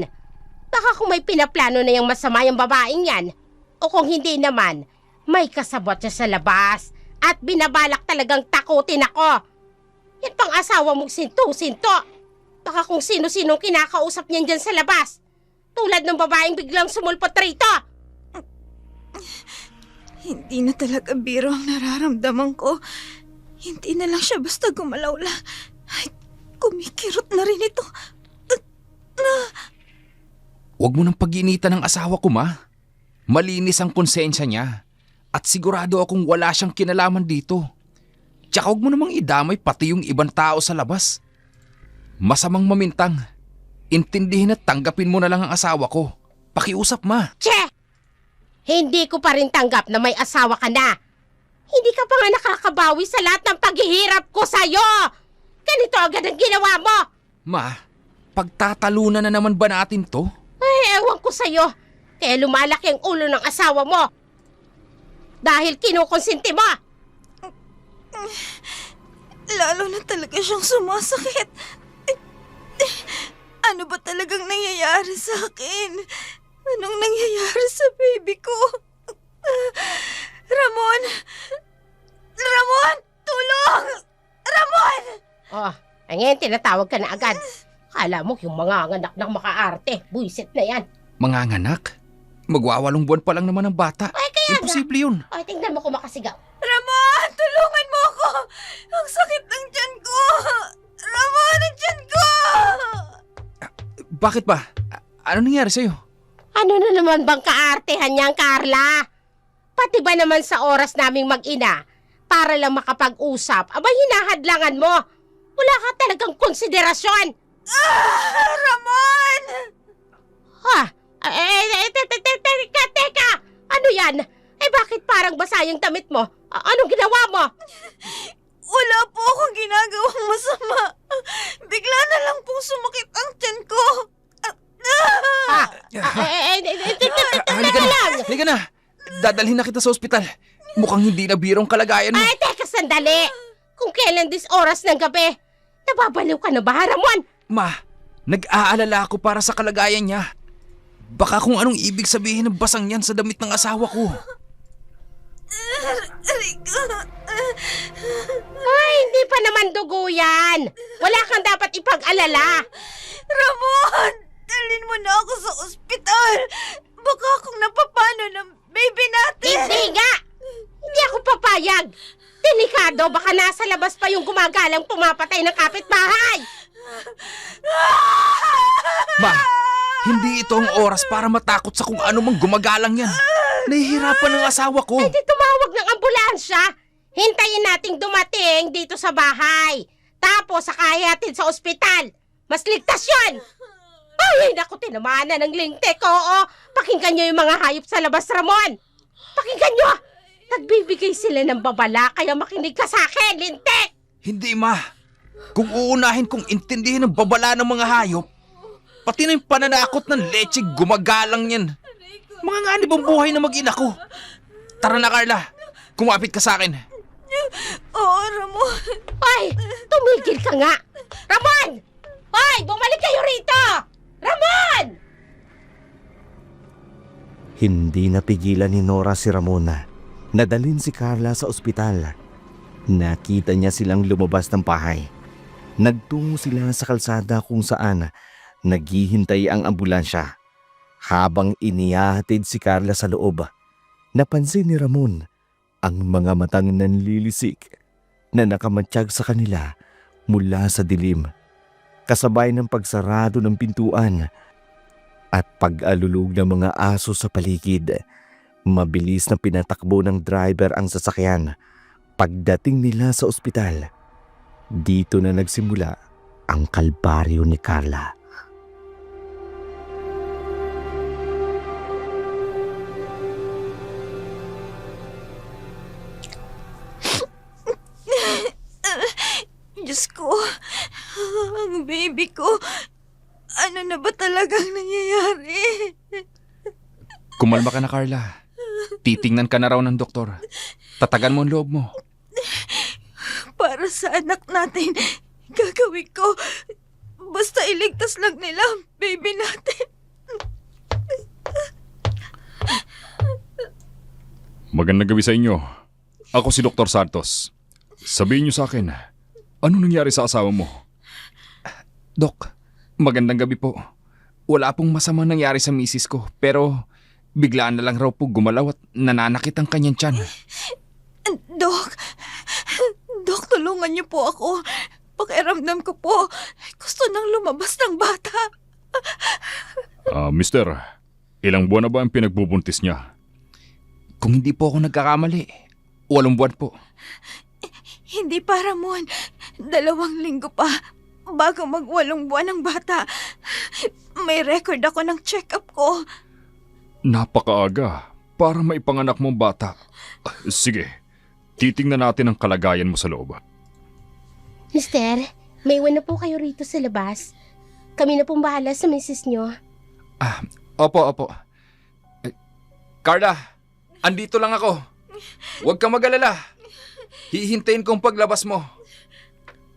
Baka kung may pinaplano na yung masama yung babaeng yan, o kung hindi naman, may kasabot siya sa labas at binabalak talagang takutin ako. Yan pang asawa mong sinto-sinto. Baka kung sino-sinong kinakausap niyan dyan sa labas. Tulad ng babaeng biglang sumulpot rito. hindi na talaga biro ang nararamdaman ko. Hindi na lang siya basta gumalaw lang. Ay, kumikirot na rin ito. Huwag mo nang pag-iinitan ng asawa ko, ma. Malinis ang konsensya niya. At sigurado akong wala siyang kinalaman dito. Tsaka huwag mo namang idamay pati yung ibang tao sa labas. Masamang mamintang. Intindihin at tanggapin mo na lang ang asawa ko. Pakiusap, ma. Che! Hindi ko pa rin tanggap na may asawa ka na. Hindi ka pa nga nakakabawi sa lahat ng paghihirap ko sa'yo. Ganito agad ang ginawa mo. Ma, pagtatalunan na naman ba natin to? Ay, ewan ko sa'yo. Kaya lumalaki ang ulo ng asawa mo. Dahil kinukonsinti mo. Lalo na talaga siyang sumasakit. Ano ba talagang nangyayari sa akin? Anong nangyayari sa baby ko? Ramon! Ramon! Tulong! Ramon! Oh, ay ngayon tinatawag ka na agad. Kala mo yung mga anak ng makaarte. Buisit na yan. Manganganak? Magwawalong buwan pa lang naman ang bata. Ay, kaya Imposible yun. Ay, tingnan mo kung makasigaw. Ramon! Tulungan mo ako! Ang sakit ng tiyan ko! Ramon! Ang tiyan ko! Bakit ba? Ano nangyari sa'yo? Ano na naman bang kaartehan niyan, Carla? Pati ba naman sa oras naming mag-ina, para lang makapag-usap, abay hinahadlangan mo. Wala ka talagang konsiderasyon. Ramon! Ha? Teka! Ano yan? Eh bakit parang basa yung damit mo? Anong ginawa mo? Wala po akong ginagawang masama. Bigla na lang pong sumakit ang tiyan ko. Ha? Halika na! Halika na! Dadalhin na kita sa ospital. Mukhang hindi na birong kalagayan mo. Ay, teka sandali. Kung kailan dis oras ng gabi, nababaliw ka na ba, Ramon? Ma, nag-aalala ako para sa kalagayan niya. Baka kung anong ibig sabihin ng basang yan sa damit ng asawa ko. Ay, hindi pa naman dugo yan. Wala kang dapat ipag-alala. Ramon! Dalhin mo na ako sa ospital. Baka akong napapano ng baby natin. Hindi nga! Hindi ako papayag. Delikado, baka nasa labas pa yung gumagalang pumapatay ng kapitbahay. Ma, hindi ito ang oras para matakot sa kung ano mang gumagalang yan. Nahihirapan ang asawa ko. Ay, di tumawag ng ambulansya. Hintayin nating dumating dito sa bahay. Tapos sakayatin sa ospital. Mas ligtas yun. Ay, naku, tinamaan na ng lintik. Oo, pakinggan nyo yung mga hayop sa labas, Ramon. Pakinggan nyo. Nagbibigay sila ng babala, kaya makinig ka sa akin, lintik. Hindi, ma. Kung uunahin kong intindihin ang babala ng mga hayop, pati na yung pananakot ng leche gumagalang yan. Mga nganib ang buhay na mag-ina ko. Tara na, Carla. Kumapit ka sa akin. Oo, Ramon. Ay, tumigil ka nga. Ramon! Hoy! Bumalik kayo rito! Ramon! Hindi napigilan ni Nora si Ramon. Nadalhin si Carla sa ospital. Nakita niya silang lumabas ng bahay. Nagtungo sila sa kalsada kung saan naghihintay ang ambulansya. Habang inihahatid si Carla sa loob, napansin ni Ramon ang mga matang nanlilisik na nakamatsyag sa kanila mula sa dilim. Kasabay ng pagsarado ng pintuan at pag-alulog ng mga aso sa paligid. Mabilis na pinatakbo ng driver ang sasakyan. Pagdating nila sa ospital, dito na nagsimula ang kalbaryo ni Carla. Diyos ko, ang baby ko, ano na ba talagang nangyayari? Kumalma ka na, Carla. Titingnan ka na raw ng doktor. Tatagan mo ang loob mo. Para sa anak natin, gagawin ko. Basta iligtas lang nila ang baby natin. Magandang gabi sa inyo. Ako si Dr. Santos. Sabihin niyo sa akin, ano nangyari sa asawa mo? Dok, magandang gabi po. Wala pong masamang nangyari sa misis ko, pero biglaan na lang raw po gumalaw at nananakit ang kanyang tiyan. Dok, tulungan niyo po ako. Pakiramdam ko po, gusto nang lumabas ng bata. Mister, ilang buwan na ba ang pinagbubuntis niya? Kung hindi po ako nagkakamali, 8 buwan po. Hindi pa, Ramon. 2 linggo pa bago mag-8 buwan ang bata. May record ako ng check-up ko. Napakaaga para maipanganak mong bata. Sige, titingnan natin ang kalagayan mo sa loob. Mister, may iwan na po kayo rito sa labas. Kami na pong bahala sa misis nyo. Opo. Carla, andito lang ako. Huwag kang mag-alala. Hihintayin kong paglabas mo.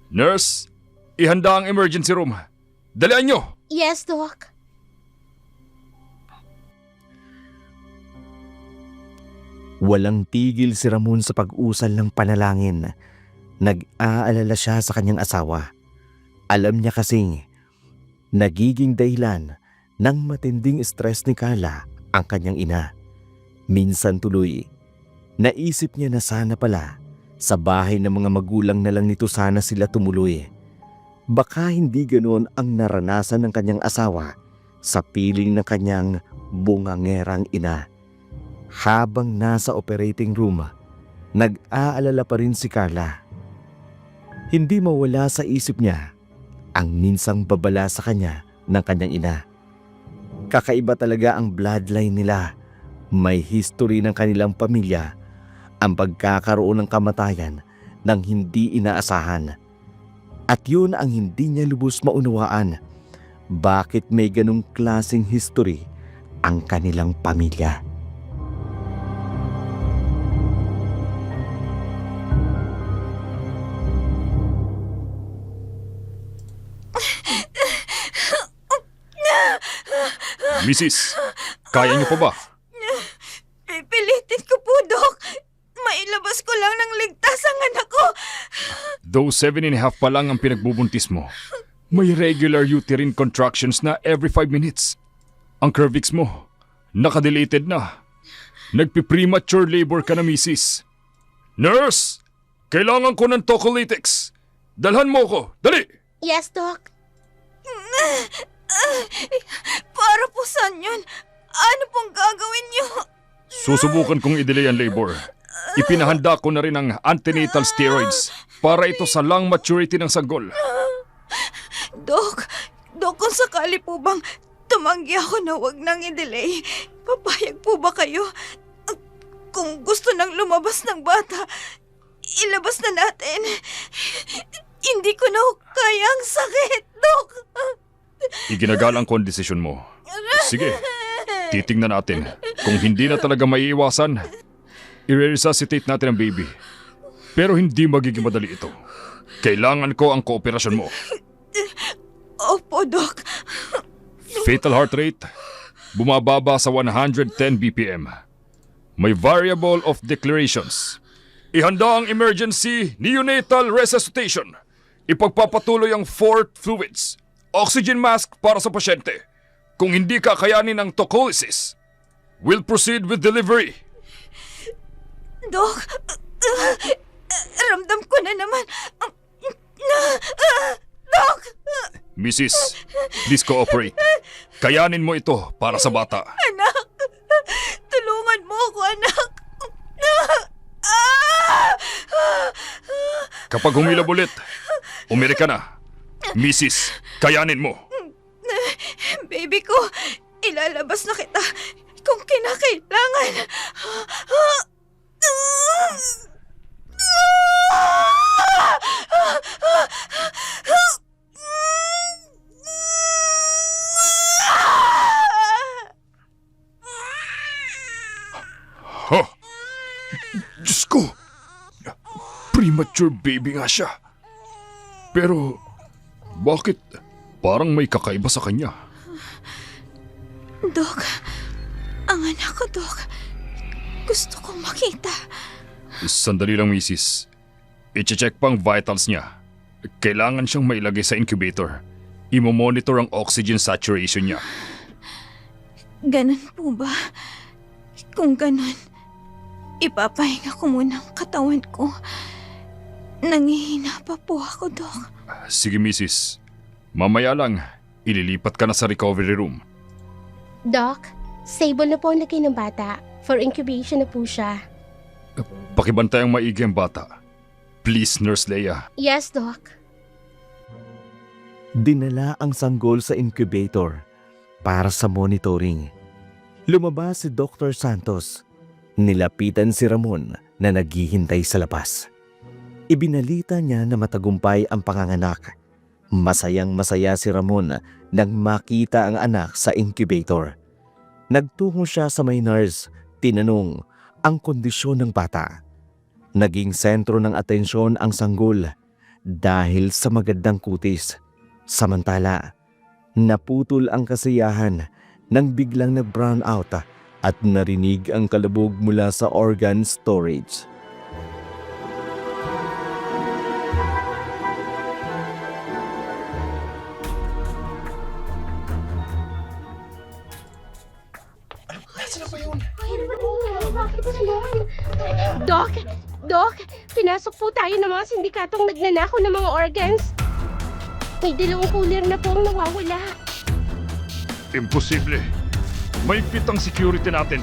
Nurse, ihanda ang emergency room. Dalian nyo! Yes, Doc. Walang tigil si Ramon sa pag-usal ng panalangin. Nag-aalala siya sa kanyang asawa. Alam niya kasing nagiging dahilan ng matinding stress ni Carla ang kanyang ina. Minsan tuloy, naisip niya na sana pala sa bahay ng mga magulang na lang nito sana sila tumuloy. Baka hindi ganoon ang naranasan ng kanyang asawa sa piling ng kanyang bungangerang ina. Habang nasa operating room, nag-aalala pa rin si Carla. Hindi mawala sa isip niya ang minsang babala sa kanya ng kanyang ina. Kakaiba talaga ang bloodline nila. May history ng kanilang pamilya ang pagkakaroon ng kamatayan ng hindi inaasahan. At yun ang hindi niya lubos maunawaan. Bakit may ganong klaseng history ang kanilang pamilya? Mrs., kaya niyo pa ba? Pipilitin ko po, Dok. Mailabas ko lang ng ligtas ang anak ko. Though 7.5 pa lang ang pinagbubuntis mo, may regular uterine contractions na every 5 minutes. Ang cervix mo, nakadeleted na. Nagpi-premature labor ka na, Mrs. Nurse! Kailangan ko ng tocolytics. Dalhan mo ko, dali! Yes, Doc. Para po saan yun? Ano pong gagawin niyo? Susubukan kong i-delay ang labor. Ipinahanda ko na rin ang antenatal steroids para ito sa lung maturity ng sanggol. Dok, kung sakali po bang tumanggi ako na wag nang i-delay, papayag po ba kayo? Kung gusto nang lumabas ng bata, ilabas na natin. Hindi ko na kaya ang sakit, Dok. Iginagalang ko ang desisyon mo. Sige, titingnan natin. Kung hindi na talaga maiiwasan, i-resuscitate natin ang baby. Pero hindi magiging madali ito. Kailangan ko ang kooperasyon mo. Opo. Opo, Doc. Fatal heart rate, bumababa sa 110 BPM. May variable of declarations. Ihanda ang emergency neonatal resuscitation. Ipagpapatuloy ang fourth fluids. Oxygen mask para sa pasyente. Kung hindi kakayanin ang tocolysis, we'll proceed with delivery. Doc, ramdam ko na naman. Doc! Mrs., please cooperate. Kayanin mo ito para sa bata. Anak! Tulungan mo ako, anak! Kapag humilab ulit, umiri ka na. Mrs., kayanin mo. Baby ko, ilalabas na kita kung kinakailangan. Ha? Diyos ko! Premature baby nga siya. Pero, bakit parang may kakaiba sa kanya? Dok, ang anak ko, Dok. Gusto kong makita. Sandali lang, Mrs. I-check pang vitals niya. Kailangan siyang mailagay sa incubator. Imo-monitor ang oxygen saturation niya. Ganun po ba? Kung ganun, ipapahinga ko muna ang katawan ko. Nangihina pa po ako, Dok. Sige, Mrs. Mamaya lang, ililipat ka na sa recovery room. Doc, stable na po ang lagay ng bata. For incubation na po siya. Pakibantay ang maigi ang bata. Please, Nurse Leia. Yes, Doc. Dinala ang sanggol sa incubator para sa monitoring. Lumabas si Dr. Santos. Nilapitan si Ramon na naghihintay sa labas. Ibinalita niya na matagumpay ang panganganak. Masayang-masaya si Ramon nang makita ang anak sa incubator. Nagtungo siya sa may nurse, tinanong ang kondisyon ng bata. Naging sentro ng atensyon ang sanggol dahil sa magandang kutis. Samantala, naputol ang kasiyahan nang biglang nag-brown out at narinig ang kalabog mula sa organ storage. Doc, pinasok po tayo ng mga sindikatong nagnanakaw ng mga organs. May 2 cooler na po ang nawawala. Imposible. Mahigpit ang security natin.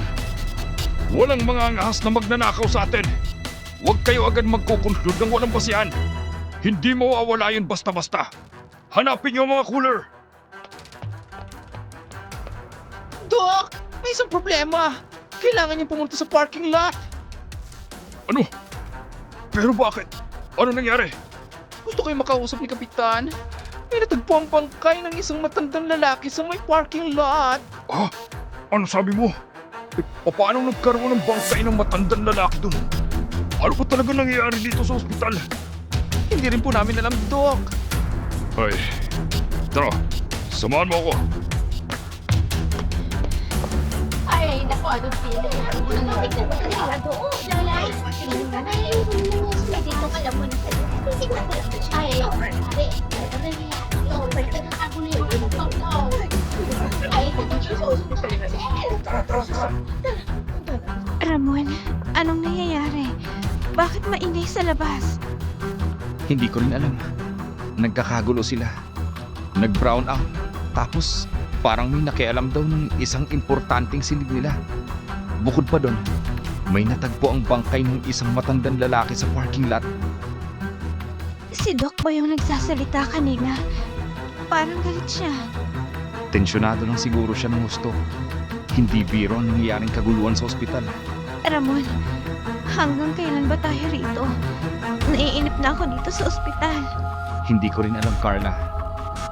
Walang mga angahas na magnanakaw sa atin. Huwag kayo agad magkukonklud ng walang basihan. Hindi mawawala yun basta-basta. Hanapin niyo ang mga cooler. Doc! May isang problema! Kailangan niyo pumunta sa parking lot! Ano? Pero bakit? Ano nangyari? Gusto kayo makausap ni Kapitan? May natagpo ang bangkay ng isang matandang lalaki sa may parking lot! Ah, ano sabi mo? Paano nagkaroon ng bangkay ng matandang lalaki doon? Ano ba talaga nangyayari dito sa ospital? Hindi rin po namin alam, Doc! Ay, tara, samahan mo ako. Ay, naku, ano sila? Dito ka lang muna sa ay, Ramon, anong nangyayari? Bakit maingay sa labas? Hindi ko rin alam. Nagkakagulo sila. Nag-brown out. Tapos parang may nakialam daw ng isang importanteng silid nila. Bukod pa doon, may natagpo ang bangkay ng isang matandang lalaki sa parking lot. Si Doc ba yung nagsasalita kanina? Parang galit siya. Tensyonado lang siguro siya ng gusto. Hindi biro ang nangyayaring kaguluhan sa ospital. Ramon, hanggang kailan ba tayo rito? Naiinip na ako dito sa ospital. Hindi ko rin alam, Carla.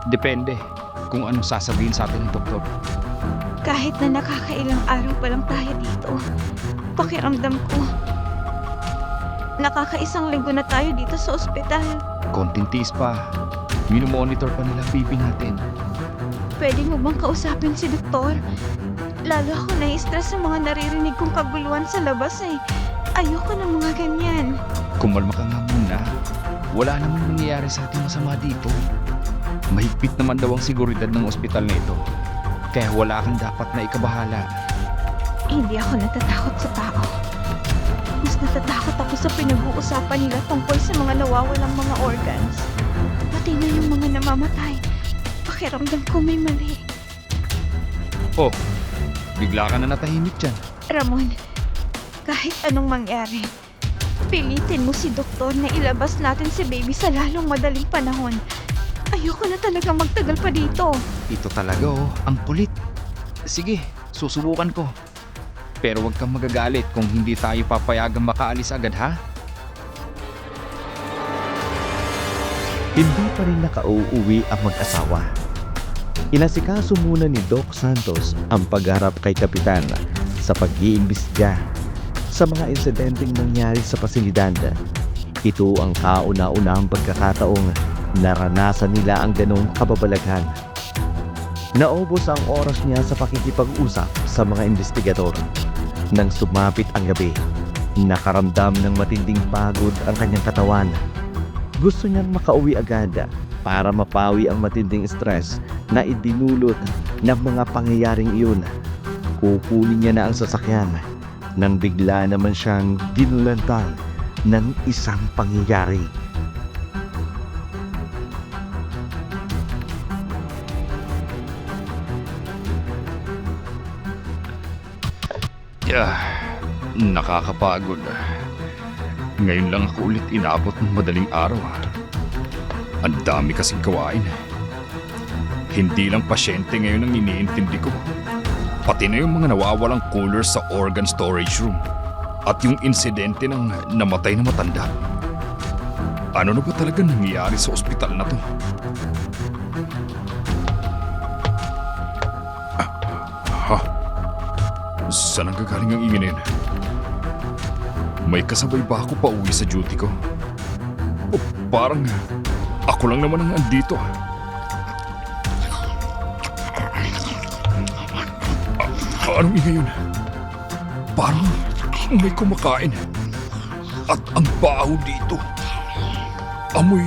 Depende kung anong sasabihin sa atin ng doktor. Kahit na nakakailang araw pa lang tayo dito, pakiramdam ko, nakakaisang linggo na tayo dito sa ospital. Konting tiis pa. Minomonitor pa nila ang baby natin. pwede mo bang kausapin si doktor? Lalo ako na-stress sa mga naririnig kong kaguluhan sa labas eh. Ayoko ng mga ganyan. Kumalma ka nga muna. Wala namang nangyayari sa ating masama dito. Mahigpit naman daw ang seguridad ng ospital na ito. Kaya wala kang dapat na ikabahala. Hindi ako natatakot sa tao. Mas natatakot ako sa pinag-uusapan nila tungkol sa mga nawawalang mga organs. Pati na yung mga namamatay. Pakiramdam ko may mali. Oh, bigla ka na natahimik dyan. Ramon, kahit anong mangyari, pilitin mo si doktor na ilabas natin si baby sa lalong madaling panahon. Ayoko na talagang magtagal pa dito. Ito talaga ang kulit. Sige, susubukan ko. Pero huwag kang magagalit kung hindi tayo papayagang makaalis agad, ha? Hindi pa rin nakauuwi ang mag-asawa. Inasikaso muna ni Doc Santos ang pagharap kay Kapitan sa pag-iimbestiga sa mga insidenteng nangyari sa pasilidad. Ito ang kauna-unahang pagkakataong naranasan nila ang ganong kababalaghan. Naubos ang oras niya sa pakikipag-usap sa mga investigador. Nang sumapit ang gabi, nakaramdam ng matinding pagod ang kanyang katawan. Gusto niyang makauwi agad para mapawi ang matinding stress na idinulot ng mga pangyayaring iyon. Kukunin niya na ang sasakyan nang bigla naman siyang ginulantan ng isang pangyayari. Nakakapagod. Ngayon lang ako ulit inabot ng madaling araw. Ang dami kasing gawain. Hindi lang pasyente ngayon ang iniintindi ko. Pati na yung mga nawawalang coolers sa organ storage room. At yung insidente ng namatay na matanda. Ano na ba talaga nangyayari sa ospital na to? Saan ang gagaling ang ingin na yun? May kasabay ba ako pa uwi sa duty ko? O parang ako lang naman ang andito. Anong ingay yun? Parang may kumakain. At ang baho dito. Amoy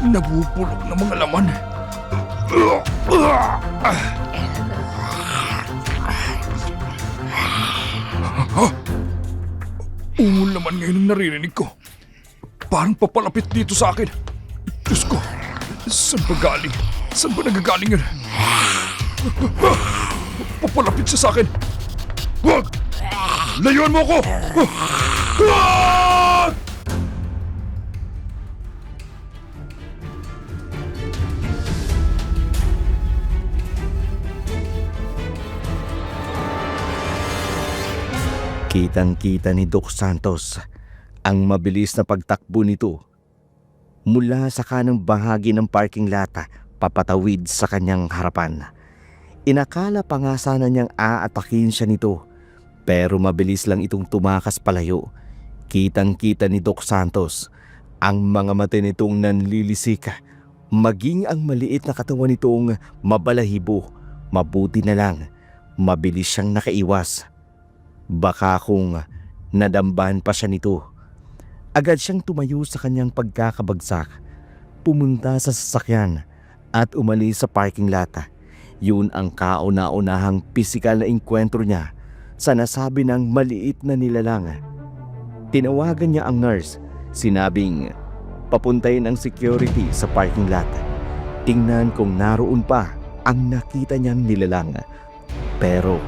nabubulok na mga laman. Ungol naman ngayon ang naririnig ko. Parang papalapit dito sa akin. Diyos ko, saan ba galing? Saan ba nagagaling yun? Papalapit siya sa akin. Wag! Layuan mo ako! Wag! Kitang-kita ni Doc Santos ang mabilis na pagtakbo nito mula sa kanang bahagi ng parking lot papatawid sa kanyang harapan. Inakala pa nga sana niyang aatakin siya nito pero mabilis lang itong tumakas palayo. Kitang-kita ni Doc Santos ang mga mata nitong nanlilisik, maging ang maliit na katawan nitong mabalahibo. Mabuti na lang, mabilis siyang nakaiwas. Baka kung nadamban pa siya nito. Agad siyang tumayo sa kanyang pagkakabagsak, pumunta sa sasakyan at umalis sa parking lot. Yun ang kauna-unahang pisikal na engkwentro niya sa nasabi ng maliit na nilalang. Tinawagan niya ang nurse, sinabing papuntayin ang security sa parking lot. Tingnan kung naroon pa ang nakita niyang nilalang. Pero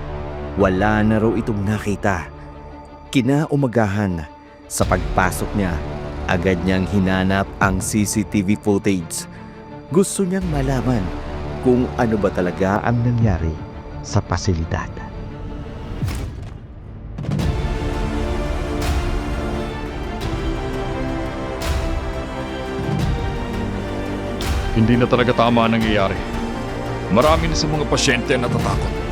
wala na raw itong nakita. Kinaumagahan, sa pagpasok niya, agad niyang hinanap ang CCTV footage. Gusto niyang malaman kung ano ba talaga ang nangyari sa pasilidad. Hindi na talaga tama ang nangyayari. Marami na sa mga pasyente ang natatakot.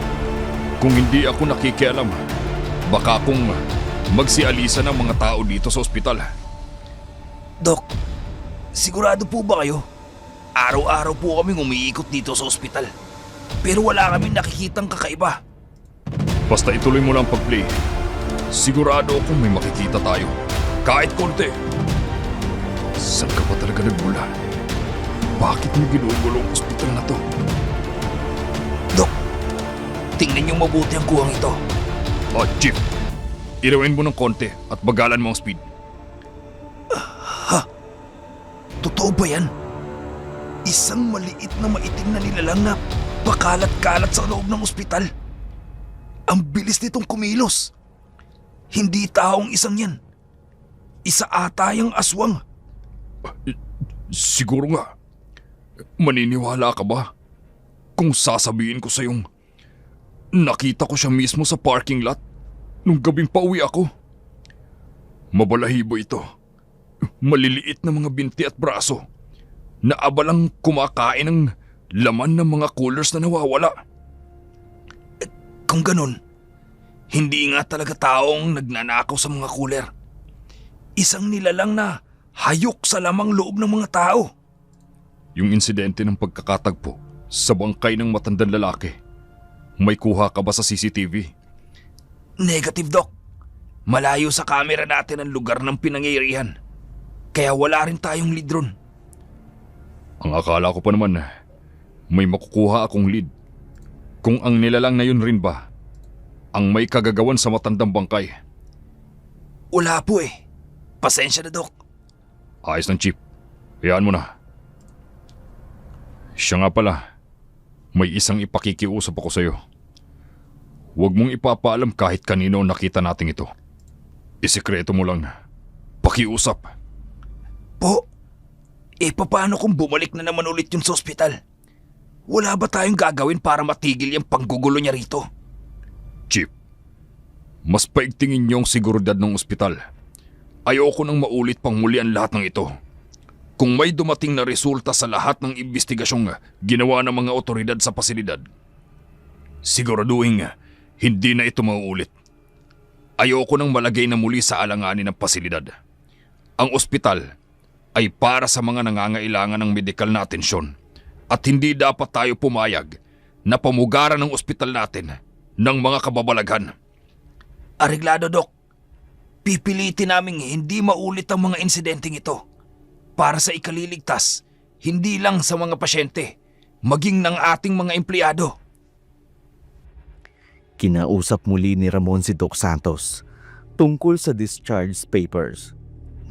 Kung hindi ako nakikialam, baka akong magsialisa ng mga tao dito sa ospital. Dok, sigurado po ba kayo? Araw-araw po kaming umiikot dito sa ospital. Pero wala kaming nakikitang kakaiba. Basta ituloy mo lang pag-play. Sigurado akong may makikita tayo. Kahit konti. Saan ka ba talaga nagmula? Bakit mo ginugulo ang ospital na to? Dok, tingnan niyong mabuti ang kuwang ito. Chief. Irawin mo ng konti at bagalan mo ang speed. Totoo ba yan? Isang maliit na maitim na nilalang na pakalat-kalat sa loob ng ospital. Ang bilis nitong kumilos. Hindi taong isang yan. Isa ata yung aswang. Siguro nga. Maniniwala ka ba? Kung sasabihin ko sa'yong nakita ko siya mismo sa parking lot nung gabing pauwi ako. Mabalahibo ito. Maliliit na mga binti at braso na abalang kumakain ng laman ng mga coolers na nawawala. Kung ganun, hindi nga talaga taong nagnanakaw sa mga cooler. Isang nilalang na hayok sa lamang loob ng mga tao. Yung insidente ng pagkakatagpo sa bangkay ng matandang lalaki, may kuha ka ba sa CCTV? Negative, Doc. Malayo sa camera natin ang lugar ng pinangyarihan. Kaya wala rin tayong lead ron. Ang akala ko pa naman, may makukuha akong lead. Kung ang nilalang na yun rin ba, ang may kagagawan sa matandang bangkay. Wala po eh. Pasensya na, Doc. Ayos ng Chief. Hayaan mo na. Siya nga pala, may isang ipakikiusap ako sa'yo. Huwag mong ipapaalam kahit kanino nakita nating ito. Isikreto mo lang. Pakiusap. Po, paano kung bumalik na naman ulit yun sa ospital? Wala ba tayong gagawin para matigil yung panggugulo niya rito? Chief, mas paigtingin niyo ang seguridad ng ospital. Ayoko nang maulit pang muli ang lahat ng ito. Kung may dumating na resulta sa lahat ng investigasyong ginawa ng mga otoridad sa pasilidad, siguraduhin hindi na ito mauulit. Ayoko nang malagay na muli sa alanganin ng pasilidad. Ang ospital ay para sa mga nangangailangan ng medikal na atensyon at hindi dapat tayo pumayag na pamugaran ng ospital natin ng mga kababalaghan. Areglado, Doc. Pipilitin naming hindi maulit ang mga insidenteng ito para sa ikaliligtas, hindi lang sa mga pasyente, maging ng ating mga empleyado. Kinausap muli ni Ramon si Doc Santos tungkol sa discharge papers.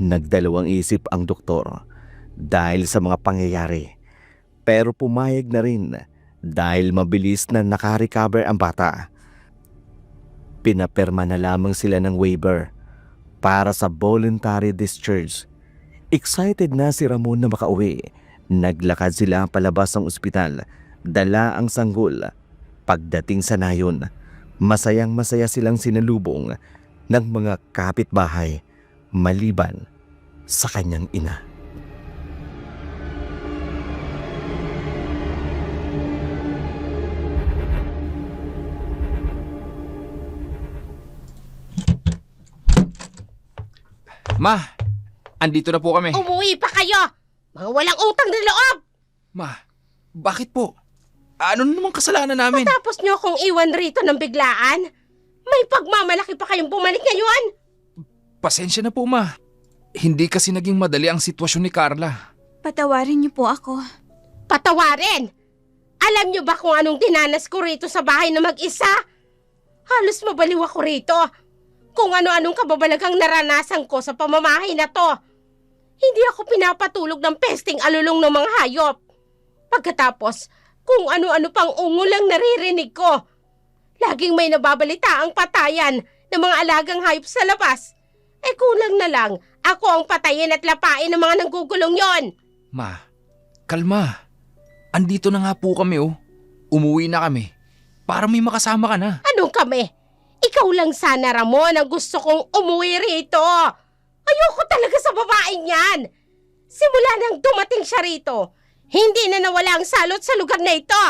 Nagdalawang isip ang doktor dahil sa mga pangyayari, pero pumayag na rin dahil mabilis na nakarecover ang bata. Pinaperma na lamang sila ng waiver para sa voluntary discharge. Excited na si Ramon na makauwi. Naglakad sila palabas ng ospital, dala ang sanggol. Pagdating sa nayon, masayang-masaya silang sinalubong ng mga kapitbahay maliban sa kanyang ina. Ma, andito na po kami. Umuwi pa kayo! Mga walang utang na loob! Ma, bakit po? Ano naman kasalanan namin? Tapos nyo akong iwan rito ng biglaan? May pagmamalaki pa kayong bumalik ngayon? Pasensya na po, Ma. Hindi kasi naging madali ang sitwasyon ni Carla. Patawarin niyo po ako. Patawarin! Alam nyo ba kung anong dinanas ko rito sa bahay na mag-isa? Halos mabaliw ako rito. Kung ano-anong kababalaghang naranasan ko sa pamamahay na to. Hindi ako pinapatulog ng pesting alulong ng mga hayop. Pagkatapos, kung ano-ano pang ungol ang naririnig ko. Laging may nababalita ang patayan ng mga alagang hayop sa labas. Kulang na lang, ako ang patayin at lapain ng mga nanggugulong yon. Ma, kalma. Andito na nga po kami oh. Umuwi na kami. Para may makasama ka na. Anong kami? Ikaw lang sana, Ramon, ang gusto kong umuwi rito. Ayoko talaga sa babaeng yan. Simula nang dumating siya rito, hindi na nawala ang salot sa lugar na ito.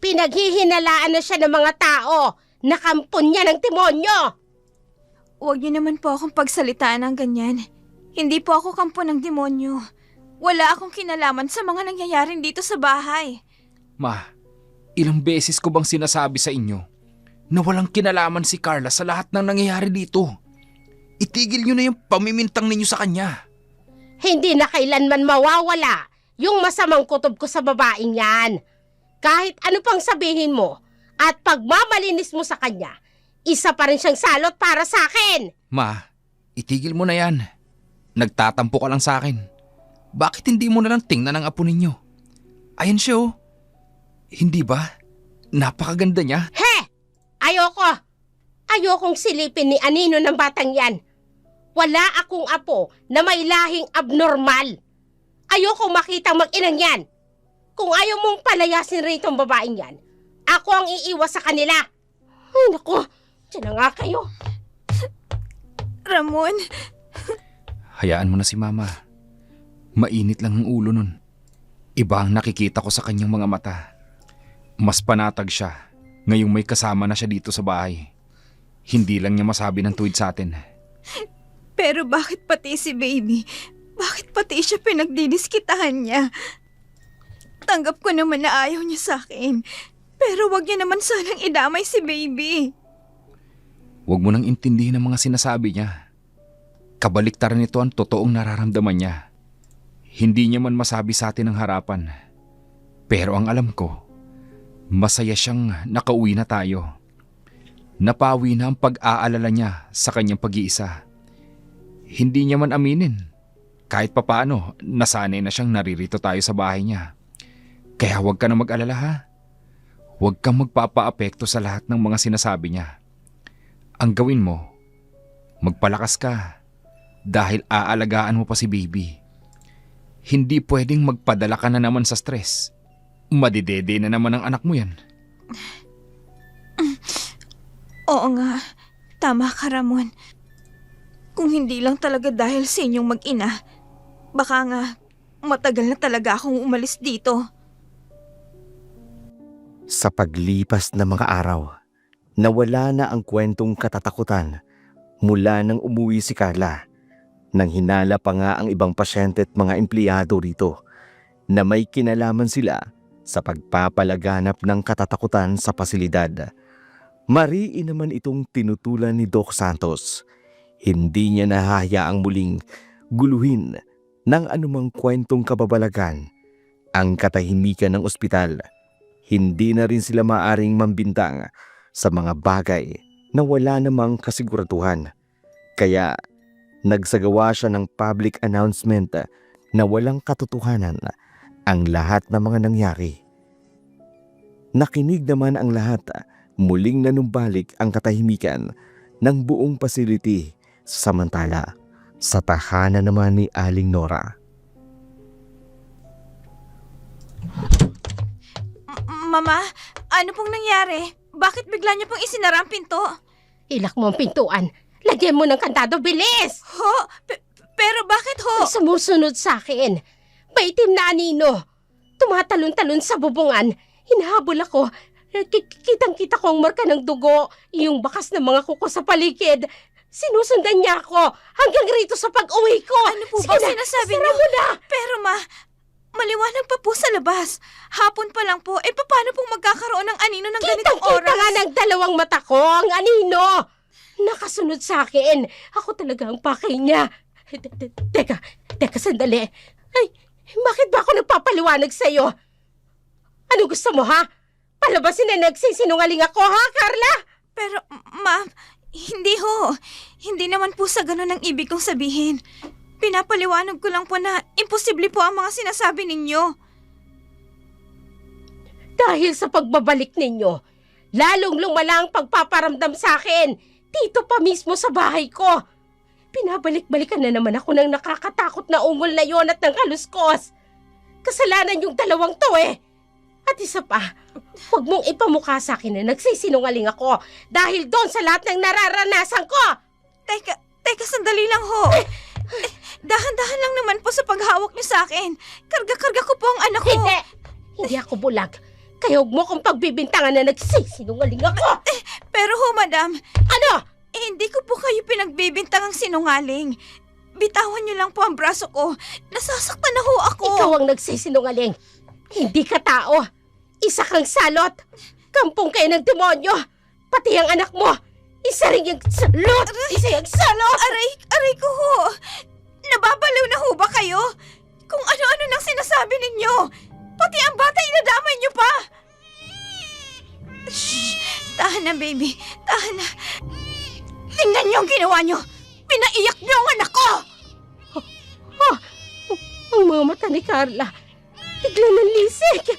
Pinaghihinalaan na siya ng mga tao. Nakampon niya ng demonyo. Huwag niyo naman po akong pagsalitaan ng ganyan. Hindi po ako kampo ng demonyo. Wala akong kinalaman sa mga nangyayaring dito sa bahay. Ma, Ilang beses ko bang sinasabi sa inyo na walang kinalaman si Carla sa lahat ng nangyayari dito? Itigil nyo na yung pamimintang ninyo sa kanya. Hindi na kailanman mawawala yung masamang kutob ko sa babaeng yan. Kahit ano pang sabihin mo at pagmamalinis mo sa kanya, isa pa rin siyang salot para sa akin. Ma, itigil mo na yan. Nagtatampo ka lang sa akin. Bakit hindi mo na lang tingnan ang apo ninyo? Ayan siya oh. Hindi ba? Napakaganda niya. He! Ayoko! Ayokong silipin ni Anino ng batang yan. Wala akong apo na may lahing abnormal. Ayokong makitang mag-inang yan. Kung ayaw mong palayasin rito ang babaeng yan, ako ang iiwas sa kanila. Ay, naku! Diyan na nga kayo. Ramon, Hayaan mo na si Mama. Mainit lang ang ulo nun. Iba ang nakikita ko sa kanyang mga mata. Mas panatag siya ngayong may kasama na siya dito sa bahay. Hindi lang niya masabi ng tuwid sa atin. pero bakit pati si baby? Bakit pati siya pinagdidiskitahan niya? Tanggap ko naman na ayaw niya sa akin. Pero wag niya naman sanang idamay si baby. Huwag mo nang intindihin ang mga sinasabi niya. Kabaliktaran nito ang totoong nararamdaman niya. Hindi niya man masabi sa atin ang harapan. Pero ang alam ko, masaya siyang nakauwi na tayo. Napawi na ang pag-aalala niya sa kanyang pag-iisa. Hindi niya man aminin. Kahit papaano, nasanay na siyang naririto tayo sa bahay niya. Kaya huwag ka na mag-alala ha. Huwag kang magpapa-apekto sa lahat ng mga sinasabi niya. Ang gawin mo, magpalakas ka dahil aalagaan mo pa si baby. Hindi pwedeng magpadala ka na naman sa stress. Madidede na naman ang anak mo yan. Oo nga, tama ka Ramon. Kung hindi lang talaga dahil sa inyong mag-ina, baka nga matagal na talaga akong umalis dito. Sa paglipas ng mga araw, nawala na ang kwentong katatakutan mula nang umuwi si Carla. Nang hinala pa nga ang ibang pasyente at mga empleyado rito na may kinalaman sila sa pagpapalaganap ng katatakutan sa pasilidad. Mariin naman itong tinutulan ni Doc Santos. Hindi niya nahahayaang muling guluhin ng anumang kwentong kababalagan ang katahimikan ng ospital. Hindi na rin sila maaring mambintang sa mga bagay na wala namang kasiguraduhan. Kaya nagsagawa siya ng public announcement na walang katotohanan ang lahat ng mga nangyari. Nakinig naman ang lahat. Muling nanumbalik ang katahimikan ng buong facility. Samantala, sa tahanan naman ni Aling Nora. Mama, ano pong nangyari? Bakit bigla niyo pong isinara ang pinto? Ilak mo ang pintuan. Lagyan mo ng kantado, bilis! Ho? Pero bakit ho? May sumusunod sa akin. Maitim na anino. Tumatalon-talon sa bubungan. Hinahabol ako. Kitang-kita ko ang marka ng dugo, yung bakas ng mga kuko sa paligid. Sinusundan niya ako hanggang rito sa pag-uwi ko. Ano po ba sinasabi niyo? mo na! Pero ma, maliwanag pa po sa labas. Hapon pa lang po. Paano pong magkakaroon ng anino ng ganitong Kitang-kita oras? nga ng dalawang mata ko, ang anino. Nakasunod sa akin. Ako talaga ang pakay niya. Teka, sandali. Ay, bakit ba ako nagpapaliwanag sa'yo? Ano gusto mo, ha? Palabasin na nagsisinungaling ako, ha, Carla? Pero, ma'am, hindi ho. Hindi naman po sa ganun ang ibig kong sabihin. Pinapaliwanag ko lang po na imposible po ang mga sinasabi ninyo. Dahil sa pagbabalik ninyo, lalong lumala ang pagpaparamdam sa akin. Dito pa mismo sa bahay ko. Pinabalik-balikan na naman ako ng nakakatakot na ungol na yon at ng kaluskos. Kasalanan yung dalawang to eh. At isa pa, huwag mong ipamukha sa akin na nagsisinungaling ako dahil doon sa lahat ng nararanasan ko. Teka, sandali lang ho. Dahan-dahan lang naman po sa paghawak niyo sa akin. Karga-karga ko po ang anak ko. Hindi ako bulag. Kaya huwag mo kong pagbibintangan na nagsisinungaling ako. Pero ho, madam, Ano? hindi ko po kayo pinagbibintangang sinungaling. Bitawan niyo lang po ang braso ko. Nasasaktan na ho ako. Ikaw ang nagsisinungaling. Hindi ka tao. Isa kang salot! Kampong kayo ng demonyo! Pati ang anak mo! Isa rin yung salot! Isa yung salot! Aray ko ho! Nababaliw na ho ba kayo? Kung ano-ano nang sinasabi ninyo. Pati ang bata inadamay niyo pa. Shh! Tahan na, baby. Tahan na. Tingnan niyo ang ginawa niyo. Pinaiyak niyo ang anak ko! Ang mga mata ni Carla, bigla ng lisik.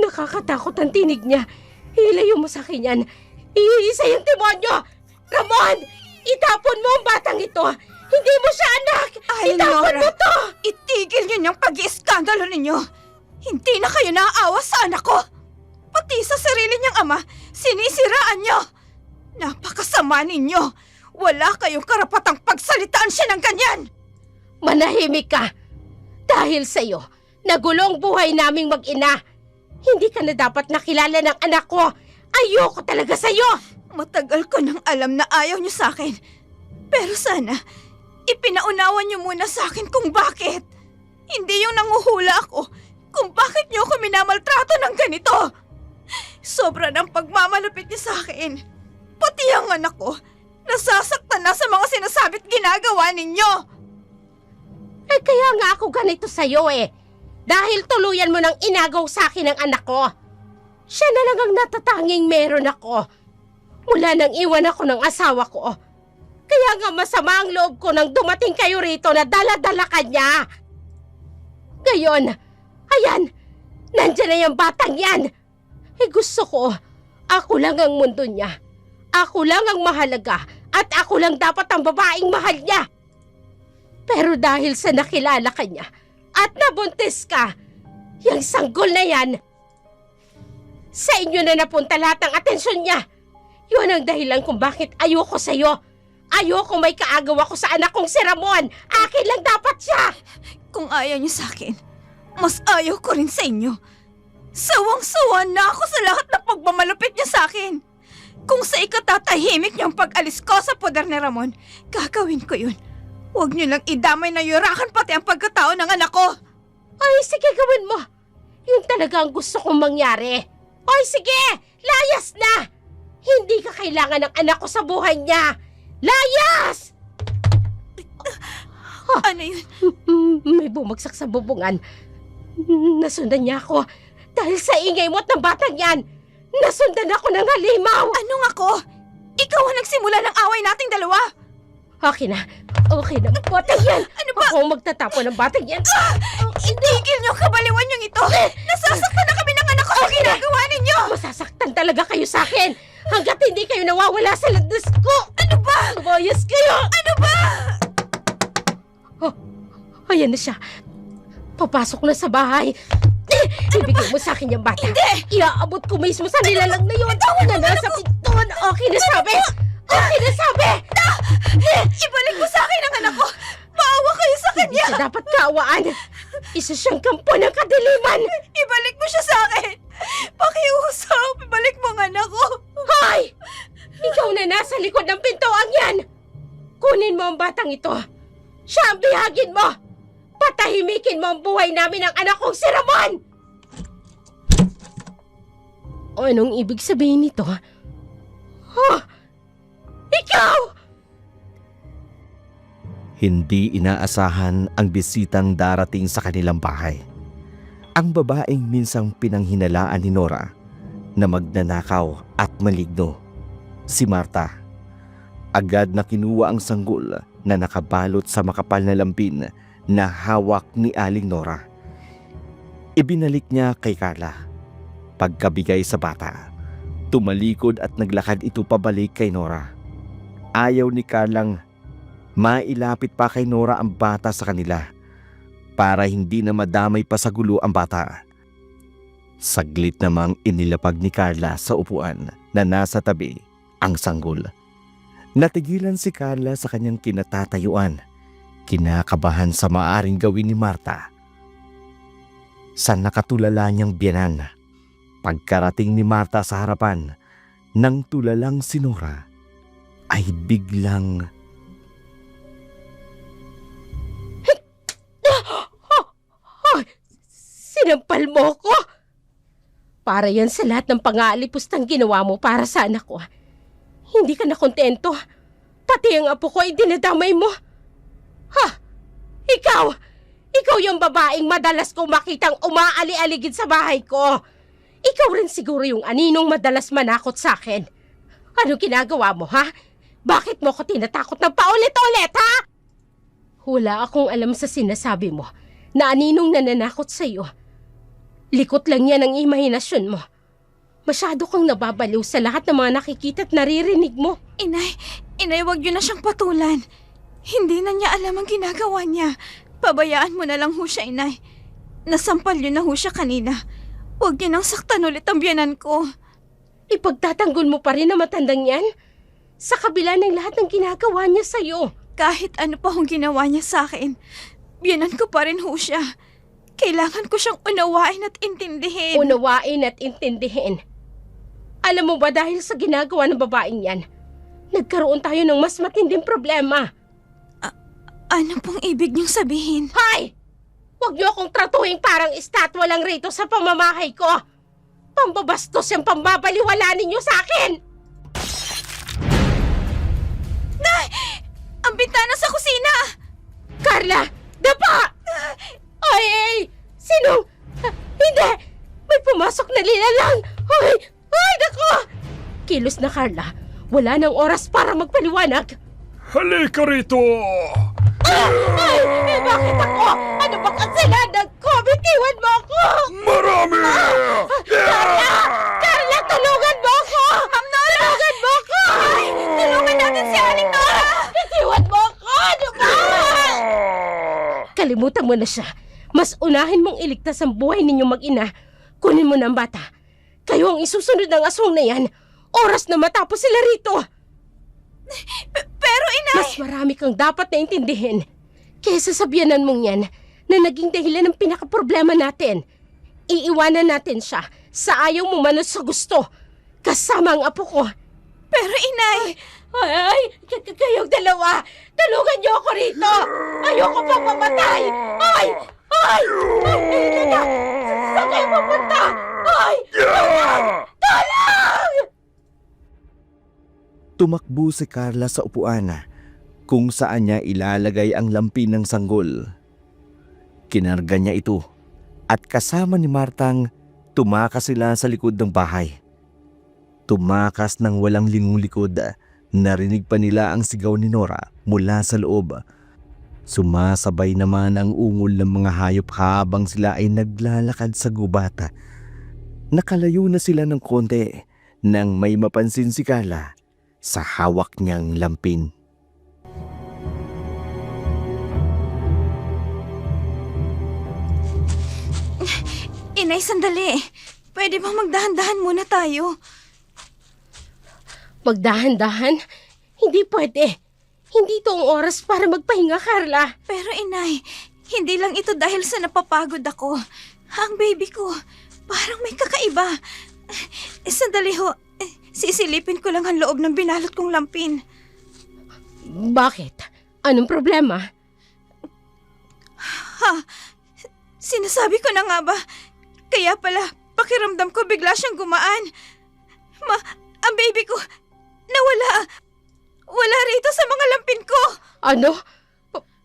Nakakatakot ang tinig niya. Hilayo mo sa akin yan. Iisa yung demonyo! Ramon! Itapon mo ang batang ito! Hindi mo siya anak! Itapon mo to! Itigil niyo niyang pag-iiskandalo ninyo. Hindi na kayo naaawa sa anak ko. Pati sa sarili niyang ama, sinisiraan niyo. Napakasama ninyo. Wala kayong karapatang pagsalitaan siya ng ganyan. Manahimik ka! Dahil sa'yo, nagulong buhay naming mag-ina. Hindi ka na dapat nakilala ng anak ko. Ayoko talaga sa'yo! Matagal ko nang alam na ayaw niyo sa akin. Pero sana, ipinaunawan niyo muna sa akin kung bakit. Hindi yung nanguhula ako kung bakit niyo ako minamaltrato ng ganito. Sobra ng pagmamalupit niyo sa akin. Pati ang anak ko, nasasaktan na sa mga sinasabi't ginagawa ninyo. Eh kaya nga ako ganito sa'yo eh. Dahil tuluyan mo nang inagaw sa akin ang anak ko. Siya na lang ang natatanging meron ako. Mula nang iwan ako ng asawa ko. Kaya nga masama ang loob ko nang dumating kayo rito na dala-dala ka niya. Ngayon, ayan, nandyan na yung batang yan. Eh gusto ko, ako lang ang mundo niya. Ako lang ang mahalaga at ako lang dapat ang babaeng mahal niya. Pero dahil sa nakilala ka niya at nabuntis ka, yung sanggol na yan, sa inyo na napunta lahat ng atensyon niya. Yun ang dahilan kung bakit ayoko sa'yo. Ayoko may kaagaw ako sa anak kong si Ramon. Akin lang dapat siya. Kung ayaw niyo sa akin, mas ayaw ko rin sa inyo. Sawang-sawa na ako sa lahat ng pagmamalupit niya sa akin. Kung sa ikatatahimik niyang pag-alis ko sa poder ni Ramon, gagawin ko yun. Huwag niyo lang idamay na yurakan pati ang pagkatao ng anak ko. Ay, sige, gawin mo. Yun talaga ang gusto kong mangyari. Ay, sige, layas na. Hindi ka kailangan ng anak ko sa buhay niya. Layas! Ano yun? May bumagsak sa bubungan. Nasundan niya ako. Dahil sa ingay mo at ng batang yan, nasundan ako ng halimaw. Anong ako? Ikaw ang nagsimula ng away nating dalawa. Okay na. Okay na. Batang yan. Ano ba? Ako ang magtatapon ng batang yan. Itigil niyo ang kabaliwan niyong ito. Nasasaktan na kami ng anak ko sa ginagawa ninyo. Masasaktan talaga kayo sa akin. Hanggat hindi kayo nawawala sa landas ko. Ano ba? Lumayas kayo. Ano ba? Oh, ayan na siya. Papasok na sa bahay. Ibigay mo sa akin yung bata. Hindi! Iaabot ko mismo sa nilalang na yun. Na nasa pintuan. Okay na sabi. Okay na sabi. Ibalik mo sa akin ang anak ko. Maawa kayo sa Hindi kanya. siya dapat kaawaan. Isa siyang kampo ng kadiliman. Ibalik mo siya sa akin. Pakiusap. Ibalik mo ang anak ko. Hoy! Ikaw na nasa likod ng pintuan yan. Kunin mo ang batang ito. Siya ang bihagin mo. Patahimikin mo ang buhay namin ng anak kong si Ramon. Anong ibig sabihin nito? Huh? Ikaw! Hindi inaasahan ang bisitang darating sa kanilang bahay. Ang babaeng minsang pinanghinalaan ni Nora na magnanakaw at maligno, si Marta. Agad na kinuha ang sanggol na nakabalot sa makapal na lampin na hawak ni Aling Nora. Ibinalik niya kay Carla. Pagkabigay sa bata, tumalikod at naglakad ito pabalik kay Nora. Ayaw ni Carlang mailapit pa kay Nora ang bata sa kanila para hindi na madamay pa sa gulo ang bata. Saglit namang inilapag ni Carla sa upuan na nasa tabi ang sanggol. Natigilan si Carla sa kanyang kinatatayuan, kinakabahan sa maaring gawin ni Marta. Sa nakatulala niyang biyanan, pagkarating ni Marta sa harapan ng tulalang si Nora, ay biglang Sinampal mo ko! Para yan sa lahat ng pang-aalipustang ginawa mo para sa anak ko. Hindi ka na kontento. Pati ang apo ko ay dinadamay mo. Ha? Ikaw! Ikaw yung babaeng madalas kong makitang umaali-aligid sa bahay ko. Ikaw rin siguro yung aninong madalas manakot sa akin. Anong ginagawa mo, ha? Bakit mo ko tinatakot ng paulit-ulit, ha? Wala akong alam sa sinasabi mo na aninong nananakot sa'yo. Likot lang yan ang imahinasyon mo. Masyado kang nababaliw sa lahat ng mga nakikita at naririnig mo. Inay, wag yun na siyang patulan. Hindi na niya alam ang ginagawa niya. Pabayaan mo na lang ho siya, Inay. Nasampal yun na ho siya kanina. Huwag niyo nang saktan ulit ang biyanan ko. Ipagtatanggol mo pa rin ang matandang yan? Sa kabila ng lahat ng ginagawa niya sa'yo. Kahit ano pa hong ginawa niya sa akin, biyanan ko pa rin ho siya. Kailangan ko siyang unawain at intindihin. Unawain at intindihin. Alam mo ba dahil sa ginagawa ng babaeng yan, nagkaroon tayo ng mas matinding problema. Ano pong ibig niyong sabihin? Hoy! Huwag niyo akong tratuhin parang estatwa lang rito sa pamamahay ko. Pambabastos yung pambabaliwala ninyo sa akin! Nay! Ang bintana sa kusina! Carla! Dapa! Ay! Sino? Hindi! May pumasok na nilalang! Ay! Ay! Naku! Kilos na, Carla. Wala nang oras para magpaliwanag. Halika rito! Ay! Bakit ako? Ano bang kasalanan ko? Bitiwan mo ako! Marami! Carla! Carla, tulungan mo ako! Ma'am Nora! Tulungan mo ako! Ay! Tulungan natin si Aling Nora! Bitiwan mo ako! Ano ba? Kalimutan mo na siya. Mas unahin mong iligtas ang buhay ninyong mag-ina. Kunin mo na ang bata. Kayo ang isusunod ng aswang na yan. Oras na matapos sila rito. Pero Inay! Mas marami kang dapat na intindihin kesa sa biyanan mong yan na naging dahilan ng pinaka-problema natin. Iiwanan natin siya sa ayaw mo man sa gusto. Kasama ang apo ko. Pero Inay! Kayong dalawa, tulungan niyo ako rito. Ayoko pang mamatay. Ay! Hindi na! Saan kayo pupunta? Ay! Tulong! Tumakbo si Carla sa upuan kung saan niya ilalagay ang lampin ng sanggol. Kinarga niya ito at kasama ni Martang tumakas sila sa likod ng bahay. Tumakas ng walang lingulikod. Narinig pa nila ang sigaw ni Nora mula sa loob. Sumasabay naman ang ungol ng mga hayop habang sila ay naglalakad sa gubat. Nakalayo na sila ng konti nang may mapansin si Carla sa hawak niyang lampin. Inay, sandali. Pwede bang magdahan-dahan muna tayo? Magdahan-dahan? Hindi pwede. Hindi ito ang oras para magpahinga, Carla. Pero Inay, hindi lang ito dahil sa napapagod ako. Ang baby ko, parang may kakaiba. Sandali ho, sisilipin ko lang ang loob ng binalot kong lampin. Bakit? Anong problema? Ha? Sinasabi ko na nga ba? Kaya pala, pakiramdam ko bigla siyang gumaan. Ang baby ko, nawala. Wala rito sa mga lampin ko. Ano?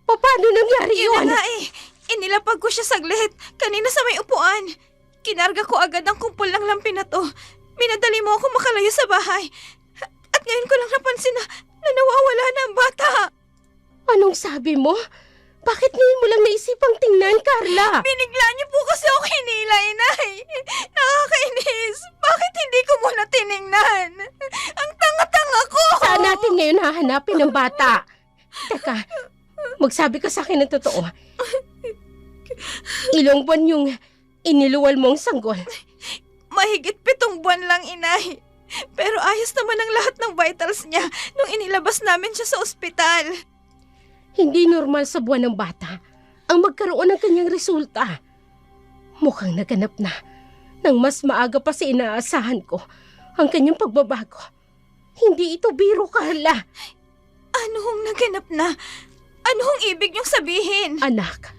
Paano nangyari Yun yun? na nga inilapag ko siya saglit kanina sa may upuan. Kinarga ko agad ang kumpol ng lampin na to. Minadali mo ako makalayo sa bahay. At ngayon ko lang napansin na nawawala na ang bata. Anong sabi mo? Bakit ngayon mo lang naisipang tingnan, Carla? Binigla niyo po kasi ako hinila, Inay. Nakakainis. Bakit hindi ko muna tiningnan? Ang tanga-tanga ko. Saan natin ngayon hahanapin ang bata? Teka, magsabi ka sa akin ng totoo. Ilang buwan yung iniluwal mong sanggol? Mahigit 7 buwan lang, Inay. Pero ayos naman ang lahat ng vitals niya nung inilabas namin siya sa ospital. Hindi normal sa buwan ng bata ang magkaroon ng kanyang resulta. Mukhang naganap na nang mas maaga pa sa inaasahan ko ang kanyang pagbabago. Hindi ito biro, Carla. Ano hong naganap na? Ano hong ibig niyong sabihin? Anak,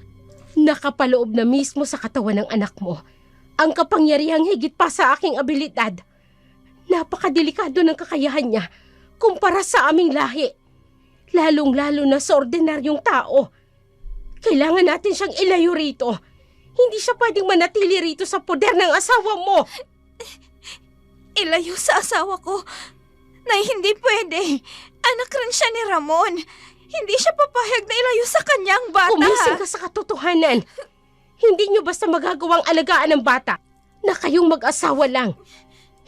Nakapaloob na mismo sa katawan ng anak mo ang kapangyarihang higit pa sa aking abilidad. Napakadelikado ng kakayahan niya kumpara sa aming lahi. Lalong-lalo na sa ordinaryong tao. Kailangan natin siyang ilayo rito. Hindi siya pwedeng manatili rito sa poder ng asawa mo. Ilayo sa asawa ko? Nay, hindi pwede. Anak rin siya ni Ramon. Hindi siya papayag na ilayo sa kanyang bata. Umising ka sa katotohanan. Hindi niyo basta magagawang alagaan ng bata na kayong mag-asawa lang.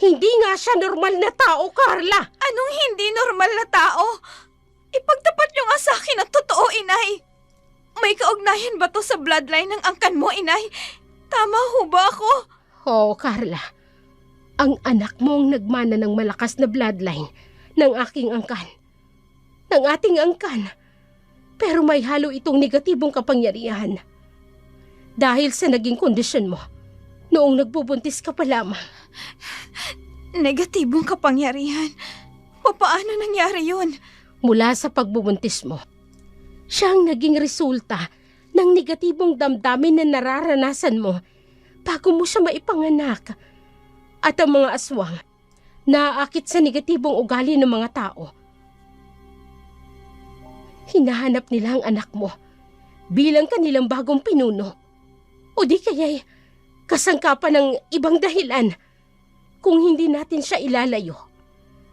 Hindi nga siya normal na tao, Carla. Anong hindi normal na tao? Ipagtapat niyo nga sa akin ang totoo, inay. May kaugnayan ba to sa bloodline ng angkan mo, inay? Tama ho ba ako? Oo, Carla. Ang anak mong nagmana ng malakas na bloodline ng aking angkan. Ng ating angkan. Pero may halo itong negatibong kapangyarihan. Dahil sa naging kondisyon mo, noong nagbubuntis ka pa lamang. Negatibong kapangyarihan? Paano nangyari yun? Mula sa pagbubuntis mo, siyang naging resulta ng negatibong damdamin na nararanasan mo bago mo siya maipanganak. At ang mga aswang, naaakit sa negatibong ugali ng mga tao. Hinahanap nila ang anak mo bilang kanilang bagong pinuno. O di kaya'y kasangkapan ng ibang dahilan. Kung hindi natin siya ilalayo,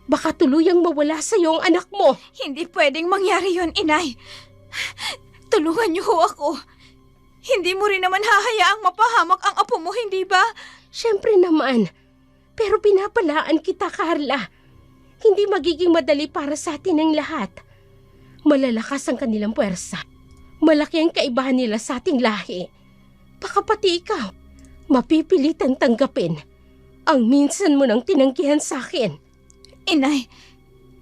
baka tuluyang mawala sa iyo ang anak mo. Hindi pwedeng mangyari yun, inay. Tulungan niyo ho ako. Hindi mo rin naman hahayaang mapahamak ang apo mo, hindi ba? Siyempre naman. Pero pinapalaan kita, Carla. Hindi magiging madali para sa atin ang lahat. Malalakas ang kanilang puwersa. Malaki ang kaibahan nila sa ating lahi. Baka pati ikaw, mapipilitang tanggapin ang minsan mo nang tinanggihan sa akin. Inay,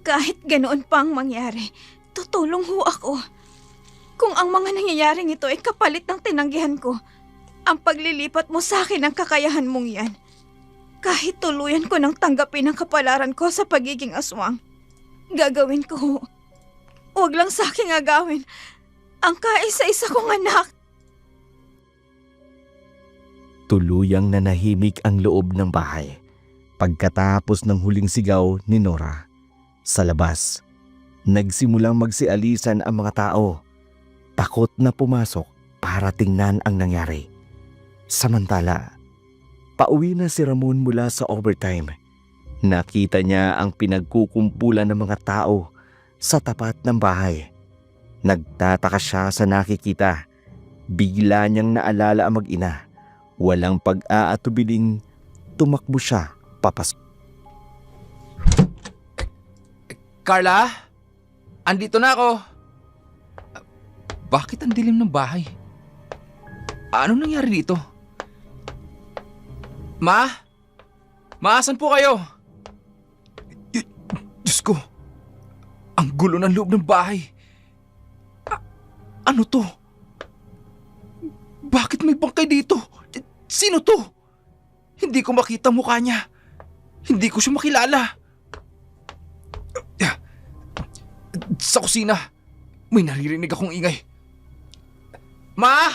kahit ganoon pang mangyari, tutulong ho ako. Kung ang mga nangyayaring ito ay kapalit ng tinanggihan ko, ang paglilipat mo sa akin ang kakayahan mong yan. Kahit tuluyan ko nang tanggapin ang kapalaran ko sa pagiging aswang, gagawin ko ho. Huwag lang sa aking agawin ang kaisa-isa kong anak. Tuluyang nanahimik ang loob ng bahay pagkatapos ng huling sigaw ni Nora. Sa labas, nagsimulang magsialisan ang mga tao. Takot na pumasok para tingnan ang nangyari. Samantala, pauwi na si Ramon mula sa overtime. Nakita niya ang pinagkukumpulan ng mga tao sa tapat ng bahay. Nagtataka siya sa nakikita. Bigla niyang naalala ang mag-ina. Walang pag-aatubiling tumakbo siya papasok. Carla? Andito na ako. Bakit ang dilim ng bahay? Ano nangyari dito? Ma? Ma, asan po kayo? Diyos ko. Ang gulo ng loob ng bahay. Ano to? Bakit may bangkay dito? Sino to? Hindi ko makita mukha niya. Hindi ko siya makilala. Sa kusina, may naririnig akong ingay. Ma!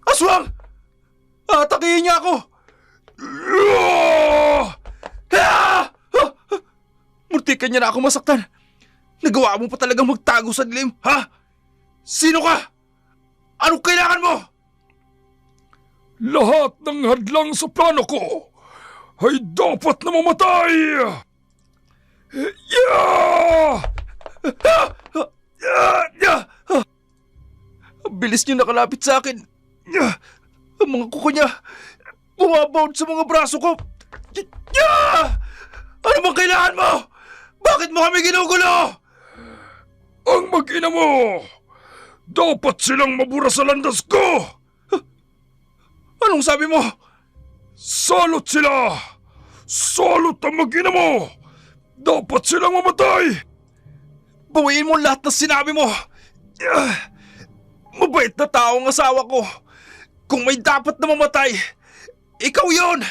Aswang! Atakihin niya ako! Muntikan niya na ako masaktan. Nagawa mo pa talagang magtago sa dilim, ha? Sino ka? Anong kailangan mo? Lahat ng hadlang sa plano ko ay dapat na mamatay! Ang bilis niyo nakalapit sa akin. Ang mga kuko niya bumabound sa mga braso ko. Ano bang kailangan mo? Bakit mo kami ginugulo? Ang mag-ina mo! Dapat silang mabura sa landas ko! Anong sabi mo? Salot sila! Salot ang mag-ina mo! Dapat silang mamatay! Bawiin mo lahat ng sinabi mo! Mabait na tao ang asawa ko! Kung may dapat na mamatay, ikaw yon!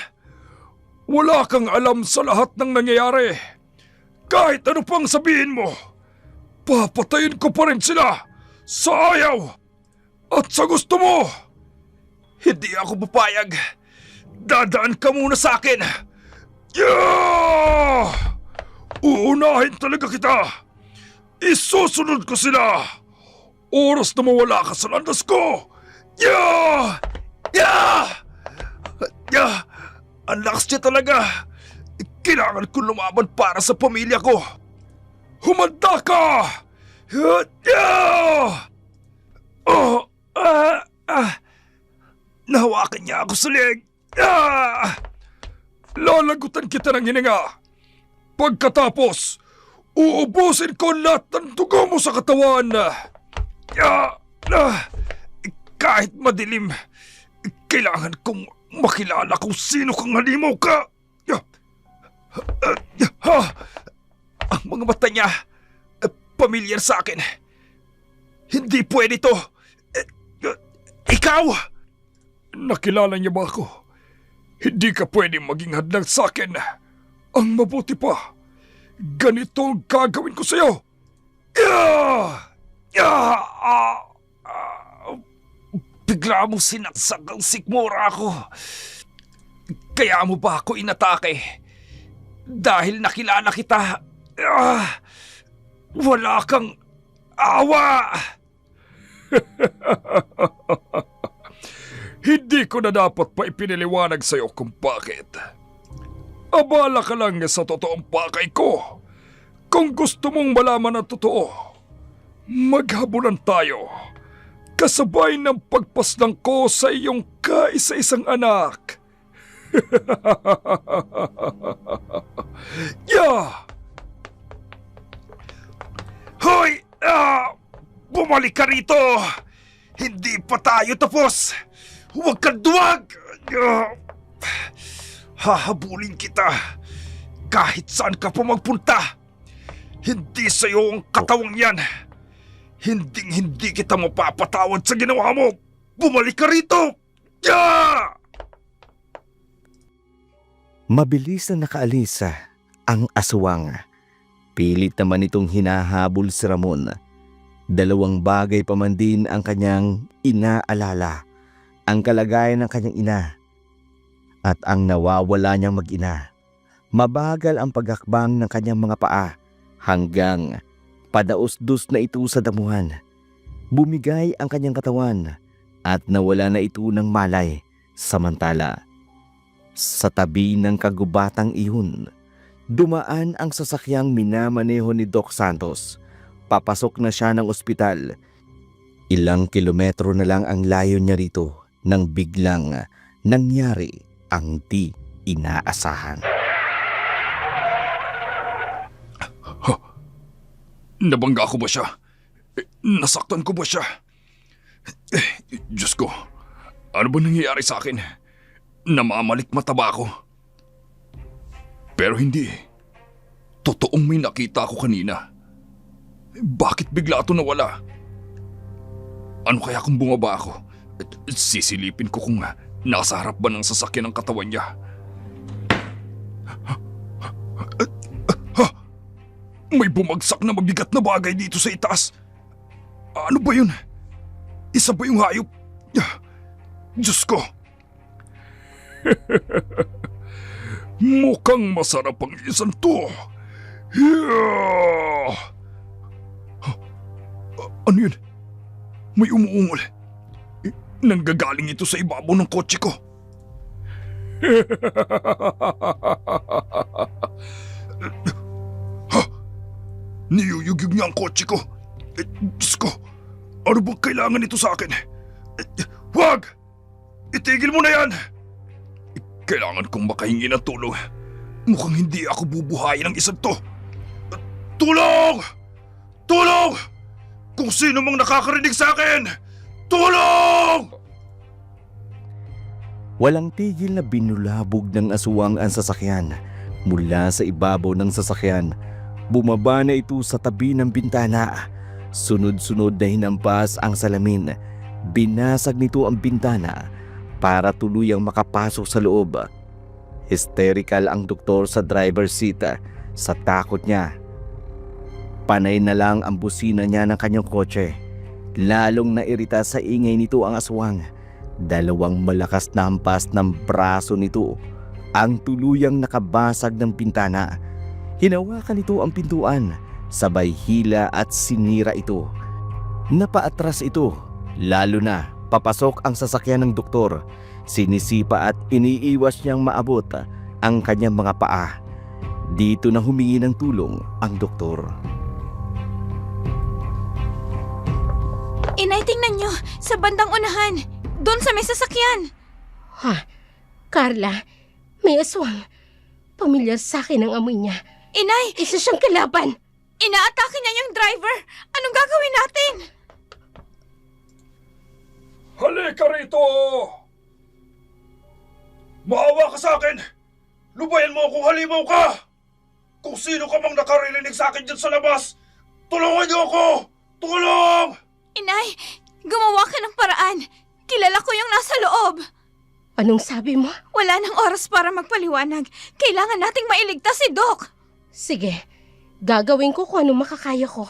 Wala kang alam sa lahat ng nangyayari. Kahit ano pang sabihin mo, papatayin ko pa rin sila sa ayaw at sa gusto mo. Hindi ako papayag. Dadaan ka muna sa akin. Yeah! Uunahin talaga kita. Isusunod ko sila. Oras na mawala ka sa landas ko. Yeah! Yeah! Yeah! Ang lakas niya talaga. Kailangan ko lumaban para sa pamilya ko. Humanda ka! Yeah! Oh! Nahawakan niya ako sa leg. Lalagutan kita ng hininga. Pagkatapos, uubusin ko lahat ng dugo mo sa katawan. Kahit madilim, kailangan kong makilala kung sino kang halimaw ka. Ang mga mata niya, pamilyar sa akin. Hindi pwede to. Ikaw! Nakilala niya ba ako? Hindi ka pwede maging hadlang sa akin. Ang mabuti pa, ganito ang gagawin ko sa'yo. Bigla mong sinaksak ang sikmura ako. Kaya mo ba ako inatake? Dahil nakilala kita. Wala kang awa. Hindi ko na dapat pa ipiniliwanag sa'yo kung bakit. Abala ka lang sa totoong pakay ko. Kung gusto mong malaman ang totoo, maghabulan tayo. Kasabay ng pagpaslang ko sa iyong kaisa-isang anak. Yeah! Hoy! Bumalik ka rito! Hindi pa tayo tapos! Huwag kang duwag! Hahabulin kita kahit saan ka pa magpunta. Hindi sa'yo ang katawang yan. Hinding-hindi kita mapapatawad sa ginawa mo. Bumalik ka rito! Yeah! Mabilis na nakaalis ang aswang. Pilit naman itong hinahabol si Ramon. Dalawang bagay pa man din ang kanyang inaalala. Ang kalagayan ng kanyang ina at ang nawawala niyang mag-ina. Mabagal ang paghakbang ng kanyang mga paa hanggang padaos-dos na ito sa damuhan. Bumigay ang kanyang katawan at nawala na ito ng malay. Samantala, sa tabi ng kagubatang iyon, dumaan ang sasakyang minamaneho ni Doc Santos. Papasok na siya ng ospital. Ilang kilometro na lang ang layo niya rito nang biglang nangyari ang di inaasahan. Nabangga ko ba siya? Nasaktan ko ba siya? Diyos ko, ano ba nangyayari sa akin? Namamalik mataba ako. Pero hindi. Totoong may nakita ako kanina. Bakit bigla ito nawala? Ano kaya kung bumaba ako? Sisilipin ko kung nasa harap ba ng sasakyan ang katawan niya. May bumagsak na mabigat na bagay dito sa itaas. Ano ba yun? Isa ba yung hayop? Diyos ko! Mukhang masarap ang isang to. Ano yun? May umuungol. Nanggagaling ito sa ibabaw ng kotse ko. Niyuyugyug niya ang kotse ko. Diyos ko, ano bang kailangan ito sa akin? Huwag! Itigil mo na yan! Kailangan kong makahingi ng tulong. Mukhang hindi ako bubuhayin ng isang to. Tulong! Tulong! Kung sino mang nakakarinig sa akin! Tulong! Walang tigil na binulabog ng aswang ang sasakyan. Mula sa ibabaw ng sasakyan, bumaba na ito sa tabi ng bintana. Sunod-sunod na hinampas ang salamin. Binasag nito ang bintana para tuluyang makapasok sa loob. Hysterical ang doktor sa driver's seat sa takot niya Panay na lang ang busina niya ng kanyang kotse. Lalong nairita sa ingay nito ang aswang. Dalawang malakas na hampas ng braso nito ang tuluyang nakabasag ng pintana. Hinawakan nito ang pintuan, sabay hila at sinira ito. Napaatras ito, lalo na papasok ang sasakyan ng doktor. Sinisipa at iniiwas niyang maabot ang kanyang mga paa. Dito na humingi ng tulong ang doktor. Inay, tingnan nyo! Sa bandang unahan! Doon sa may sasakyan! Ha? Carla, may aswang. Pamilyar sa akin ang amoy niya. Inay! Isa siyang kalaban. Inaatake niya yung driver! Anong gagawin natin? Halika rito! Maawa ka sa akin! Lubayan mo kung halimaw ka! Kung sino ka mang nakaririnig sa akin dyan sa labas, tulungan niyo ako! Tulong! Inay, gumawa ka ng paraan. Kilala ko yung nasa loob. Anong sabi mo? Wala nang oras para magpaliwanag. Kailangan nating mailigtas si Doc. Sige, gagawin ko kung anong makakaya ko.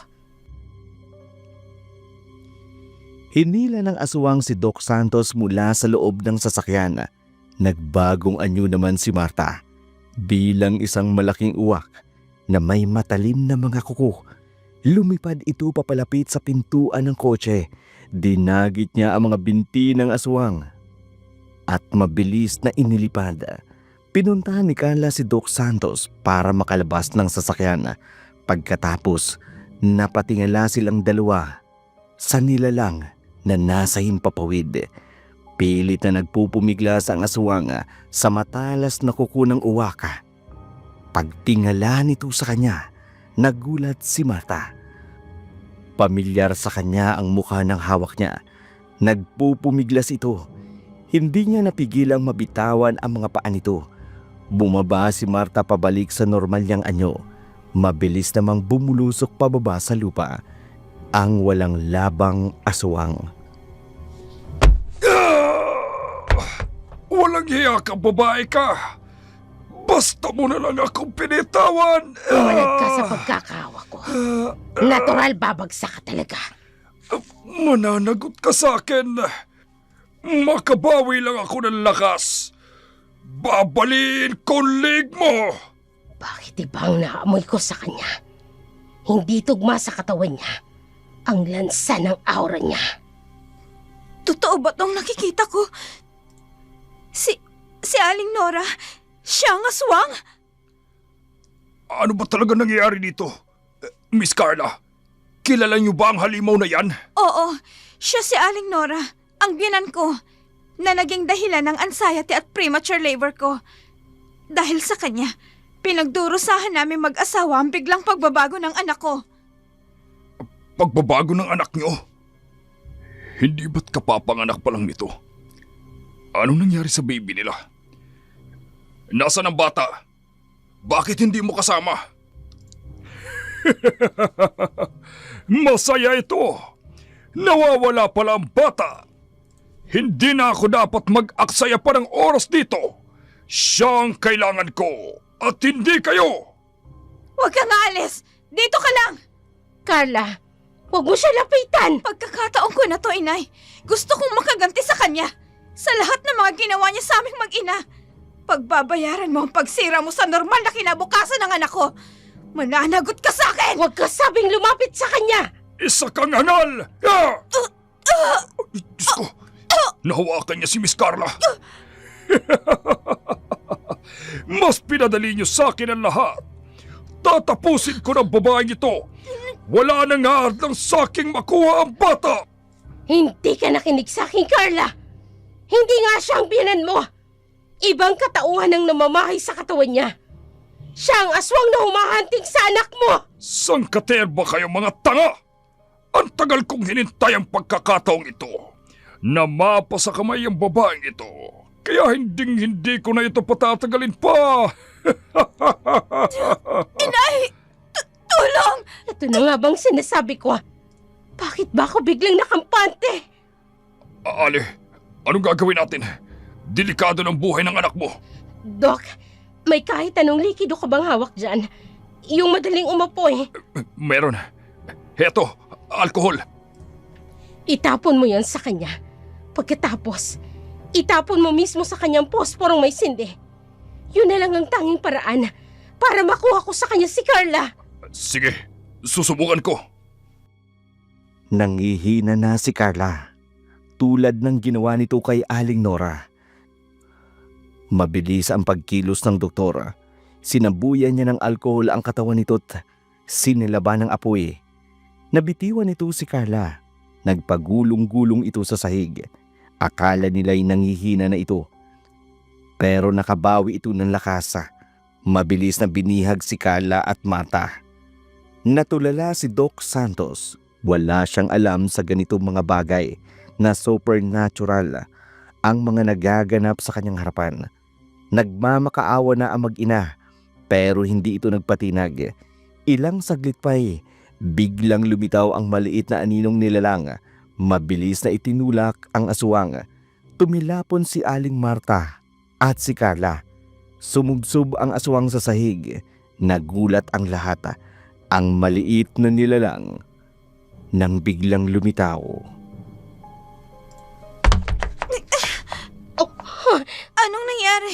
Hinila ng aswang si Doc Santos mula sa loob ng sasakyan. Nagbagong anyo naman si Marta. Bilang isang malaking uwak na may matalim na mga kuko. Lumipad ito papalapit sa pintuan ng kotse. Dinagit niya ang mga binti ng aswang. At mabilis na inilipad. Pinuntahan ni Carla si Doc Santos para makalabas ng sasakyan. Pagkatapos, napatingala silang dalawa sa nilalang na nasa himpapawid. Pilit na nagpupumiglas ang aswang sa matalas na kuko ng uwaka. Pagtingala nito sa kanya, nagulat si Marta. Pamilyar sa kanya ang mukha ng hawak niya. Nagpupumiglas ito. Hindi niya napigilang mabitawan ang mga paa nito. Bumaba si Marta pabalik sa normal niyang anyo. Mabilis namang bumulusok pababa sa lupa ang walang labang aswang. Walang hiya ka, babae ka! Basta mo na lang akong pinitawan! Malag ka sa pagkakawa ko. Natural babagsak ka talaga. Mananagot ka sa akin. Makabawi lang ako ng lakas. Babaliin ko ang leg mo! Bakit iba ang naamoy ko sa kanya? Hindi tugma sa katawan niya. Ang lansa ng aura niya. Totoo ba tong nakikita ko? Si Aling Nora, siya ang aswang? Ano ba talaga nangyayari dito? Miss Carla, kilala niyo ba ang halimaw na yan? Oo, siya si Aling Nora, ang biyanan ko, na naging dahilan ng anxiety at premature labor ko. Dahil sa kanya, pinagdurusahan namin mag-asawa ang biglang pagbabago ng anak ko. Pagbabago ng anak niyo? Hindi ba't kapapanganak pa lang nito? Anong nangyari sa baby nila? Nasaan ang bata? Bakit hindi mo kasama? Masaya ito! Nawawala pala ang bata! Hindi na ako dapat mag-aksaya pa ng oras dito! Siya ang kailangan ko at hindi kayo! Huwag kang aalis! Dito ka lang! Carla, huwag mo siya lapitan! Pagkakataon ko na to, inay. Gusto kong makaganti sa kanya. Sa lahat ng mga ginawa niya sa aming mag-ina. Pagbabayaran mo ang pagsira mo sa normal na kinabukasan ng anak ko. Mananagot ka sa akin! Huwag ka sabing lumapit sa kanya! Isa kang angal! Diyos ko! Nahawakan niya si Miss Carla. Mas pinadali niyo sa akin ang lahat. Tatapusin ko ng babaeng ito. Wala nang haadlang sa aking makuha ang bata. Hindi ka nakinig sa akin, Carla! Hindi nga siya ang biyanan mo! Ibang katauhan ang namamahay sa katawan niya. Siya ang aswang na humahanting sa anak mo! Sangkater ba kayo mga tanga? Ang tagal kong hinintay ang pagkakataong ito na mapa sa kamay ang babaeng ito. Kaya hindi ko na ito patatagalin pa. Inay! Tulong! Ito na nga bang sinasabi ko? Bakit ba ako biglang nakampante? Ali, anong gagawin natin? Delikado ng buhay ng anak mo. Doc, may kahit anong likido ka bang hawak dyan? yung madaling umapoy. Meron. Heto, alkohol. Itapon mo yan sa kanya. Pagkatapos, itapon mo mismo sa kanyang posporong may sindi. Yun na lang ang tanging paraan para makuha ko sa kanya si Carla. Sige, susubukan ko. Nangihina na si Carla, tulad ng ginawa nito kay Aling Nora. Mabilis ang pagkilos ng doktor. Sinabuyan niya ng alkohol ang katawan nito't sinilaban ng apoy. Nabitiwan nito si Carla. Nagpagulong-gulong ito sa sahig. Akala nila'y nangihina na ito. Pero nakabawi ito ng lakas. Mabilis na binihag si Carla at Marta. Natulala si Doc Santos. Wala siyang alam sa ganitong mga bagay na supernatural ang mga nagaganap sa kanyang harapan. Nagmamakaawa na ang mag-ina pero hindi ito nagpatinag. Ilang saglit pa'y biglang lumitaw ang maliit na aninong nilalang. Mabilis na itinulak ang aswang. Tumilapon si Aling Marta at si Carla. Sumubsob ang aswang sa sahig. Nagulat ang lahat. Ang maliit na nilalang nang biglang lumitaw. Anong nangyari?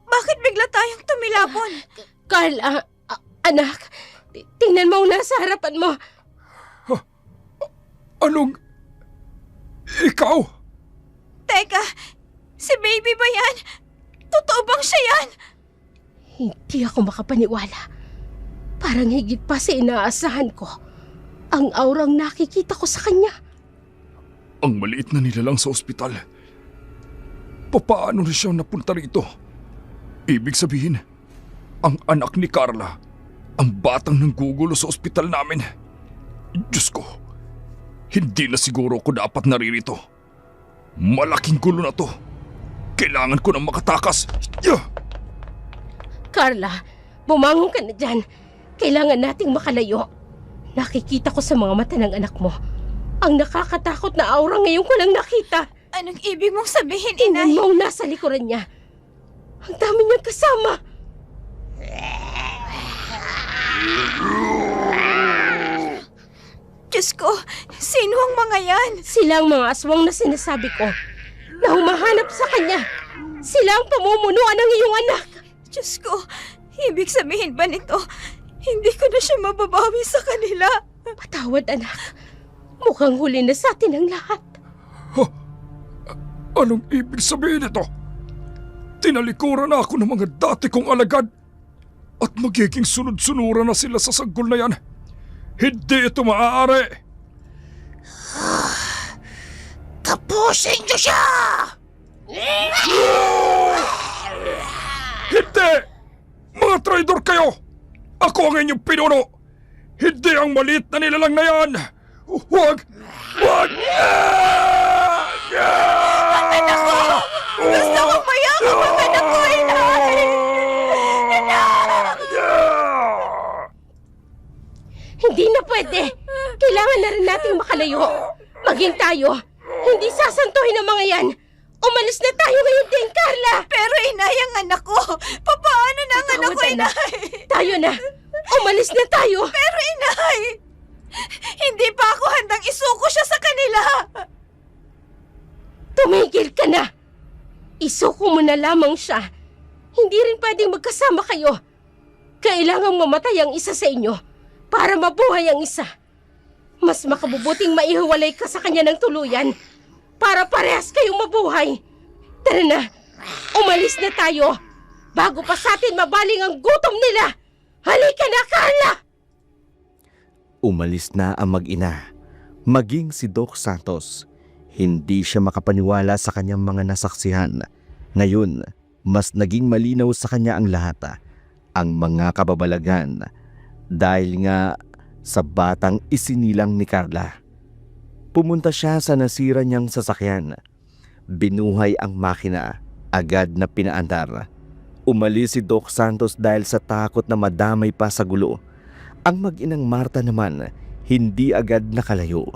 Bakit bigla tayong tumilapon? Carla, anak, tingnan mo ang nasa harapan mo. Anong... Ikaw? Teka, si baby ba yan? Totoo bang siya yan? Hindi ako makapaniwala. Parang higit pa sa inaasahan ko. Ang aurang nakikita ko sa kanya. Ang maliit na nilalang sa ospital. Paano na siya napunta rito? Ibig sabihin, ang anak ni Carla, ang batang nanggugulo sa ospital namin. Diyos ko, hindi na siguro ako dapat naririto. Malaking gulo na to. Kailangan ko nang makatakas. Carla, bumangon ka na dyan. Kailangan nating makalayo. Nakikita ko sa mga mata ng anak mo ang nakakatakot na aura ngayon ko lang nakita. Anong ibig mong sabihin, Tingnan inay? mo ang nasa likuran niya. Ang dami niyang kasama. Diyos ko, sino ang mga yan? Sila ang mga aswang na sinasabi ko na humahanap sa kanya. Sila ang pamumunuan ng iyong anak. Diyos ko, ibig sabihin ba nito, hindi ko na siya mababawi sa kanila? Patawad, anak. Mukhang huli na sa atin ang lahat. Anong ibig sabihin nito? Tinalikuran na ako ng mga dati kong alagad at magiging sunod-sunuran na sila sa sanggol na yan. Hindi ito maaari. Tapusin niyo siya! Hindi! Mga traidor kayo! Ako ang inyong pinuno! Hindi ang maliit na nilalang na yan! Huwag! Huwag! Gusto kong mayakap ang anak ko, inay! Hindi na pwede. Kailangan na rin nating makalayo. Maging tayo. Hindi sasantuhin ang mga yan. Umalis na tayo ngayon din, Carla! Pero inay, ang anak ko! Paano na ang anak ko, Patawad, anak. inay? Tayo na. Umalis na tayo. Pero inay, hindi pa ako handang isuko siya sa kanila. Tumigil ka na. Isuko mo na lamang siya. Hindi rin pwedeng magkasama kayo. Kailangang mamatay ang isa sa inyo para mabuhay ang isa. Mas makabubuting maihiwalay ka sa kanya ng tuluyan para parehas kayong mabuhay. Tara na, umalis na tayo bago pa sa atin mabaling ang gutom nila. Halika na, Carla! Umalis na ang mag-ina. Maging si Doc Santos. Hindi siya makapaniwala sa kanyang mga nasaksihan. Ngayon, mas naging malinaw sa kanya ang lahat. Ang mga kababalagan. Dahil nga sa batang isinilang ni Carla. Pumunta siya sa nasira niyang sasakyan. Binuhay ang makina. Agad na pinaandar. Umalis si Doc Santos dahil sa takot na madamay pa sa gulo. Ang mag-inang Marta naman, hindi agad nakalayo.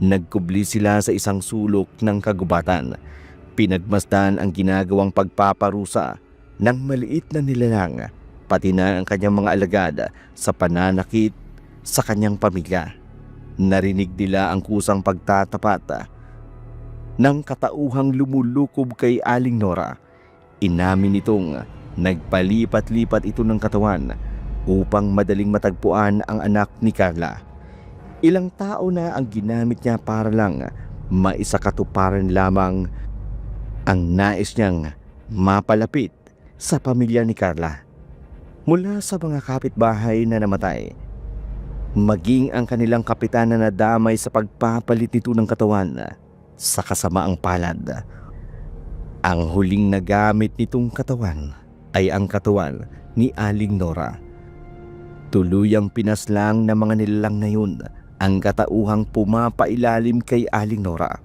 Nagkubli sila sa isang sulok ng kagubatan. Pinagmasdan ang ginagawang pagpaparusa ng maliit na nilalang pati na ang kanyang mga alagad sa pananakit sa kanyang pamilya. Narinig nila ang kusang pagtatapat ng katauhang lumulukob kay Aling Nora. Inamin nitong nagpalipat-lipat ito ng katawan upang madaling matagpuan ang anak ni Carla. Ilang tao na ang ginamit niya para lang maisakatuparan lamang ang nais niyang mapalapit sa pamilya ni Carla. Mula sa mga kapitbahay na namatay, maging ang kanilang kapitan na nadamay sa pagpapalit nito ng katawan sa kasamaang palad. Ang huling nagamit nitong katawan ay ang katawan ni Aling Nora. Tuluyang pinaslang ng mga nilalang na yun ang katauhang pumapailalim kay Aling Nora.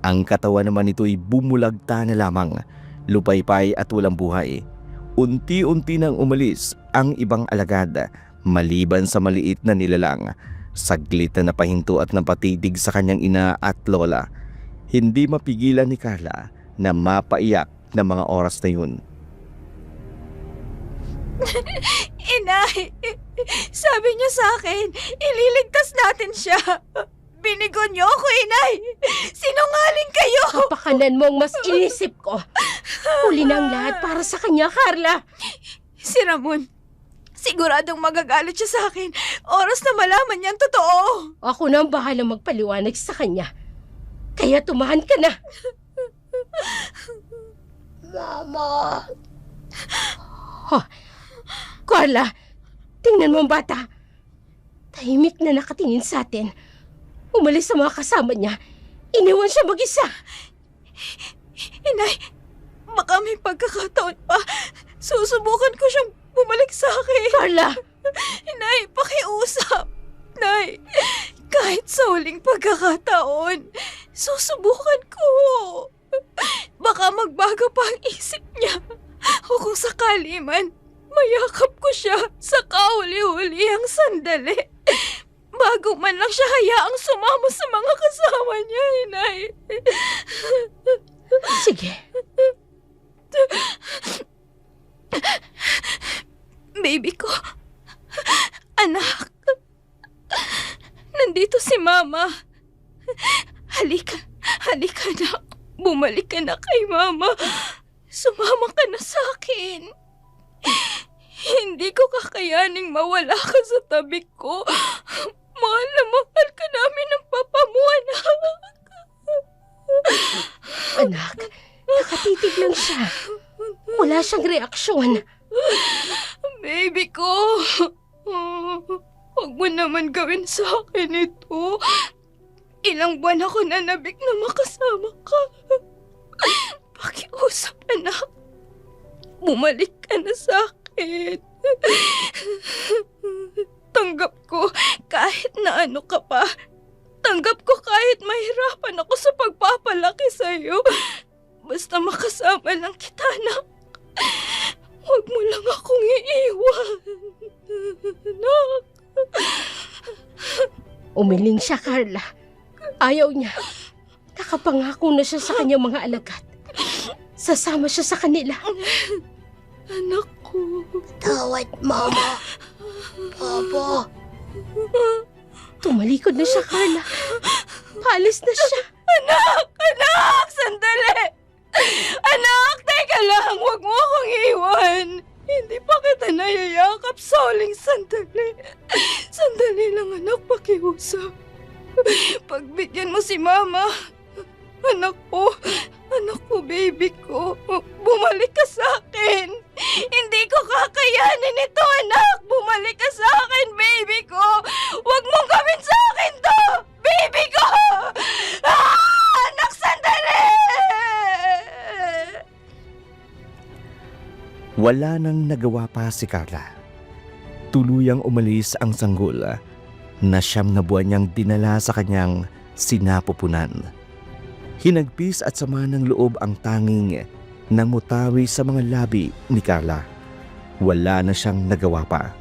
Ang katawan naman nito'y bumulagta na lamang, lupaypay at walang buhay. Unti-unti nang umalis ang ibang alagad maliban sa maliit na nilalang. Saglit na napahinto at napatitig sa kanyang ina at lola. Hindi mapigilan ni Carla na mapaiyak ng mga oras na yun. Inay, sabi niyo sa akin, ililigtas natin siya. Binigon niyo ako, Inay. Sinungaling kayo. Kapakanan mo ang mas inisip ko. Huli na ang lahat para sa kanya, Carla. Si Ramon, siguradong magagalit siya sa akin. Oras na malaman niya ang totoo. Ako na ang bahalang magpaliwanag sa kanya. Kaya tumahan ka na. Mama. Carla, tingnan mo ang bata. Tahimik na nakatingin sa atin. Umalis sa mga kasama niya. Iniwan siya mag-isa. Inay, baka may pagkakataon pa. Susubukan ko siyang bumalik sa akin. Carla! Inay, pakiusap. Nay, kahit sa huling pagkakataon, susubukan ko. Baka magbago pa ang isip niya. O kung sakali man, mayakap ko siya sa kahuli-hulihang sandali. Bago man lang siya hayaang sumama sa mga kasama niya, Inay. Sige. Baby ko, anak, nandito si Mama. Halika na. Bumalik ka na kay Mama. Sumama ka na sa akin. Hindi ko kakayaning mawala ka sa tabi ko. Mahal na mahal ka namin ng papa mo, anak. Anak, nakatitig lang siya. Wala siyang reaksyon. Baby ko, huwag mo naman gawin sa akin ito. Ilang buwan ako nanabik na makasama ka. Pakiusap, anak. Bumalik ka na sa akin. Tanggap ko kahit na ano ka pa. Tanggap ko kahit mahirapan ako sa pagpapalaki sa'yo. Basta makasama lang kita, anak. Huwag mo lang akong iiwan. Anak. Umiling siya, Carla. Ayaw niya. Nakapangako na siya sa kanyang mga alagad. Sasama siya sa kanila. Anak ko. Tawad, Mama. Papa. Tumalikod na siya, Carla. Paalis na siya. Anak! Sandali! Anak, teka lang! Huwag mo akong iwan! Hindi pa kita nayayakap sa huling sandali. Sandali lang, anak, pakiusap. Pagbigyan mo si Mama. Anak ko, baby ko. Bumalik ka sa akin. Hindi ko kakayanin ito, anak. Bumalik ka sa akin, baby ko. Huwag mong gawin sa akin to! Baby ko! Anak, sandali! Wala nang nagawa pa si Carla. Tuluyang umalis ang sanggol na 9 na buwan niyang dinala sa kanyang sinapupunan. Hinagpis at sama ng loob ang tanging namutawi sa mga labi ni Carla. Wala na siyang nagawa pa.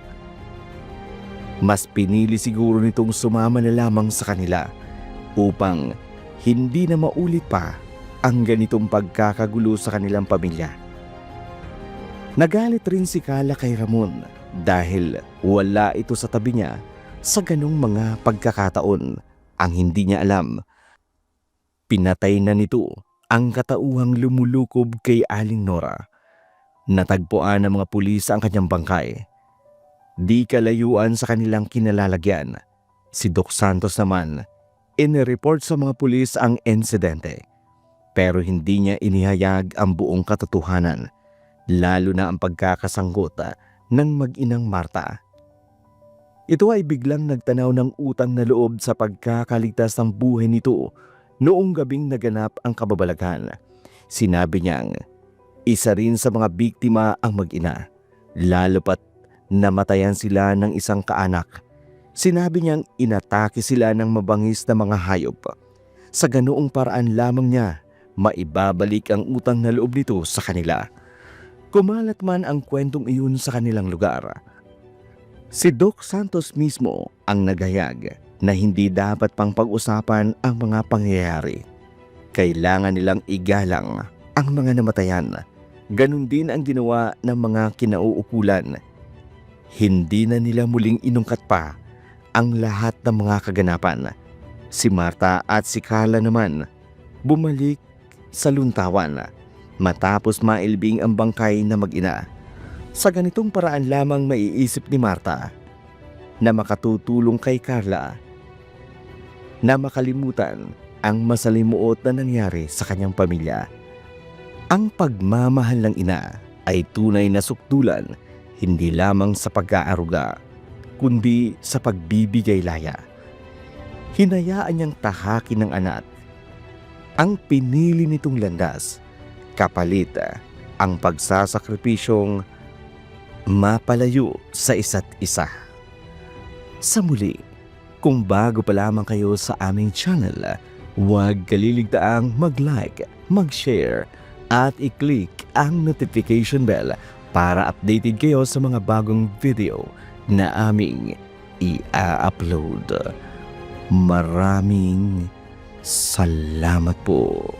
Mas pinili siguro nitong sumama na lamang sa kanila upang hindi na maulit pa ang ganitong pagkakagulo sa kanilang pamilya. Nagalit rin si Carla kay Ramon dahil wala ito sa tabi niya sa ganong mga pagkakataon. Ang hindi niya alam, pinatay na nito ang katauhang lumulukob kay Aling Nora. Natagpuan ng mga pulis ang kanyang bangkay. Di kalayuan sa kanilang kinalalagyan. Si Doc Santos naman, inireport sa mga pulis ang insidente. Pero hindi niya inihayag ang buong katotohanan, lalo na ang pagkakasanggot ng mag-inang Marta. Ito ay biglang nagtanaw ng utang na loob sa pagkakaligtas ng buhay nito noong gabing naganap ang kababalaghan. Sinabi niyang isa rin sa mga biktima ang mag-ina, lalo pat namatayan sila ng isang kaanak. Sinabi niyang inatake sila ng mabangis na mga hayop. Sa ganoong paraan lamang niya maibabalik ang utang na loob nito sa kanila. Kumalat man ang kwentong iyon sa kanilang lugar, si Doc Santos mismo ang naghayag na hindi dapat pang pag-usapan ang mga pangyayari. Kailangan nilang igalang ang mga namatayan. Ganon din ang ginawa ng mga kinauukulan. Hindi na nila muling inungkat pa ang lahat ng mga kaganapan. Si Marta at si Carla naman bumalik sa luntawan matapos mailbing ang bangkay na mag-ina. Sa ganitong paraan lamang maiisip ni Marta na makatutulong kay Carla na makalimutan ang masalimuot na nangyari sa kanyang pamilya. Ang pagmamahal ng ina ay tunay na sukdulan, hindi lamang sa pag-aaruga, kundi sa pagbibigay laya. Hinayaan niyang tahakin ng anak ang pinili nitong landas, kapalit ang pagsasakripisyong mapalayo sa isa't isa. Sa muli, kung bago pa lamang kayo sa aming channel, huwag kaliligtaang mag-like, mag-share, at i-click ang notification bell para updated kayo sa mga bagong video na aming i-upload. Maraming salamat po.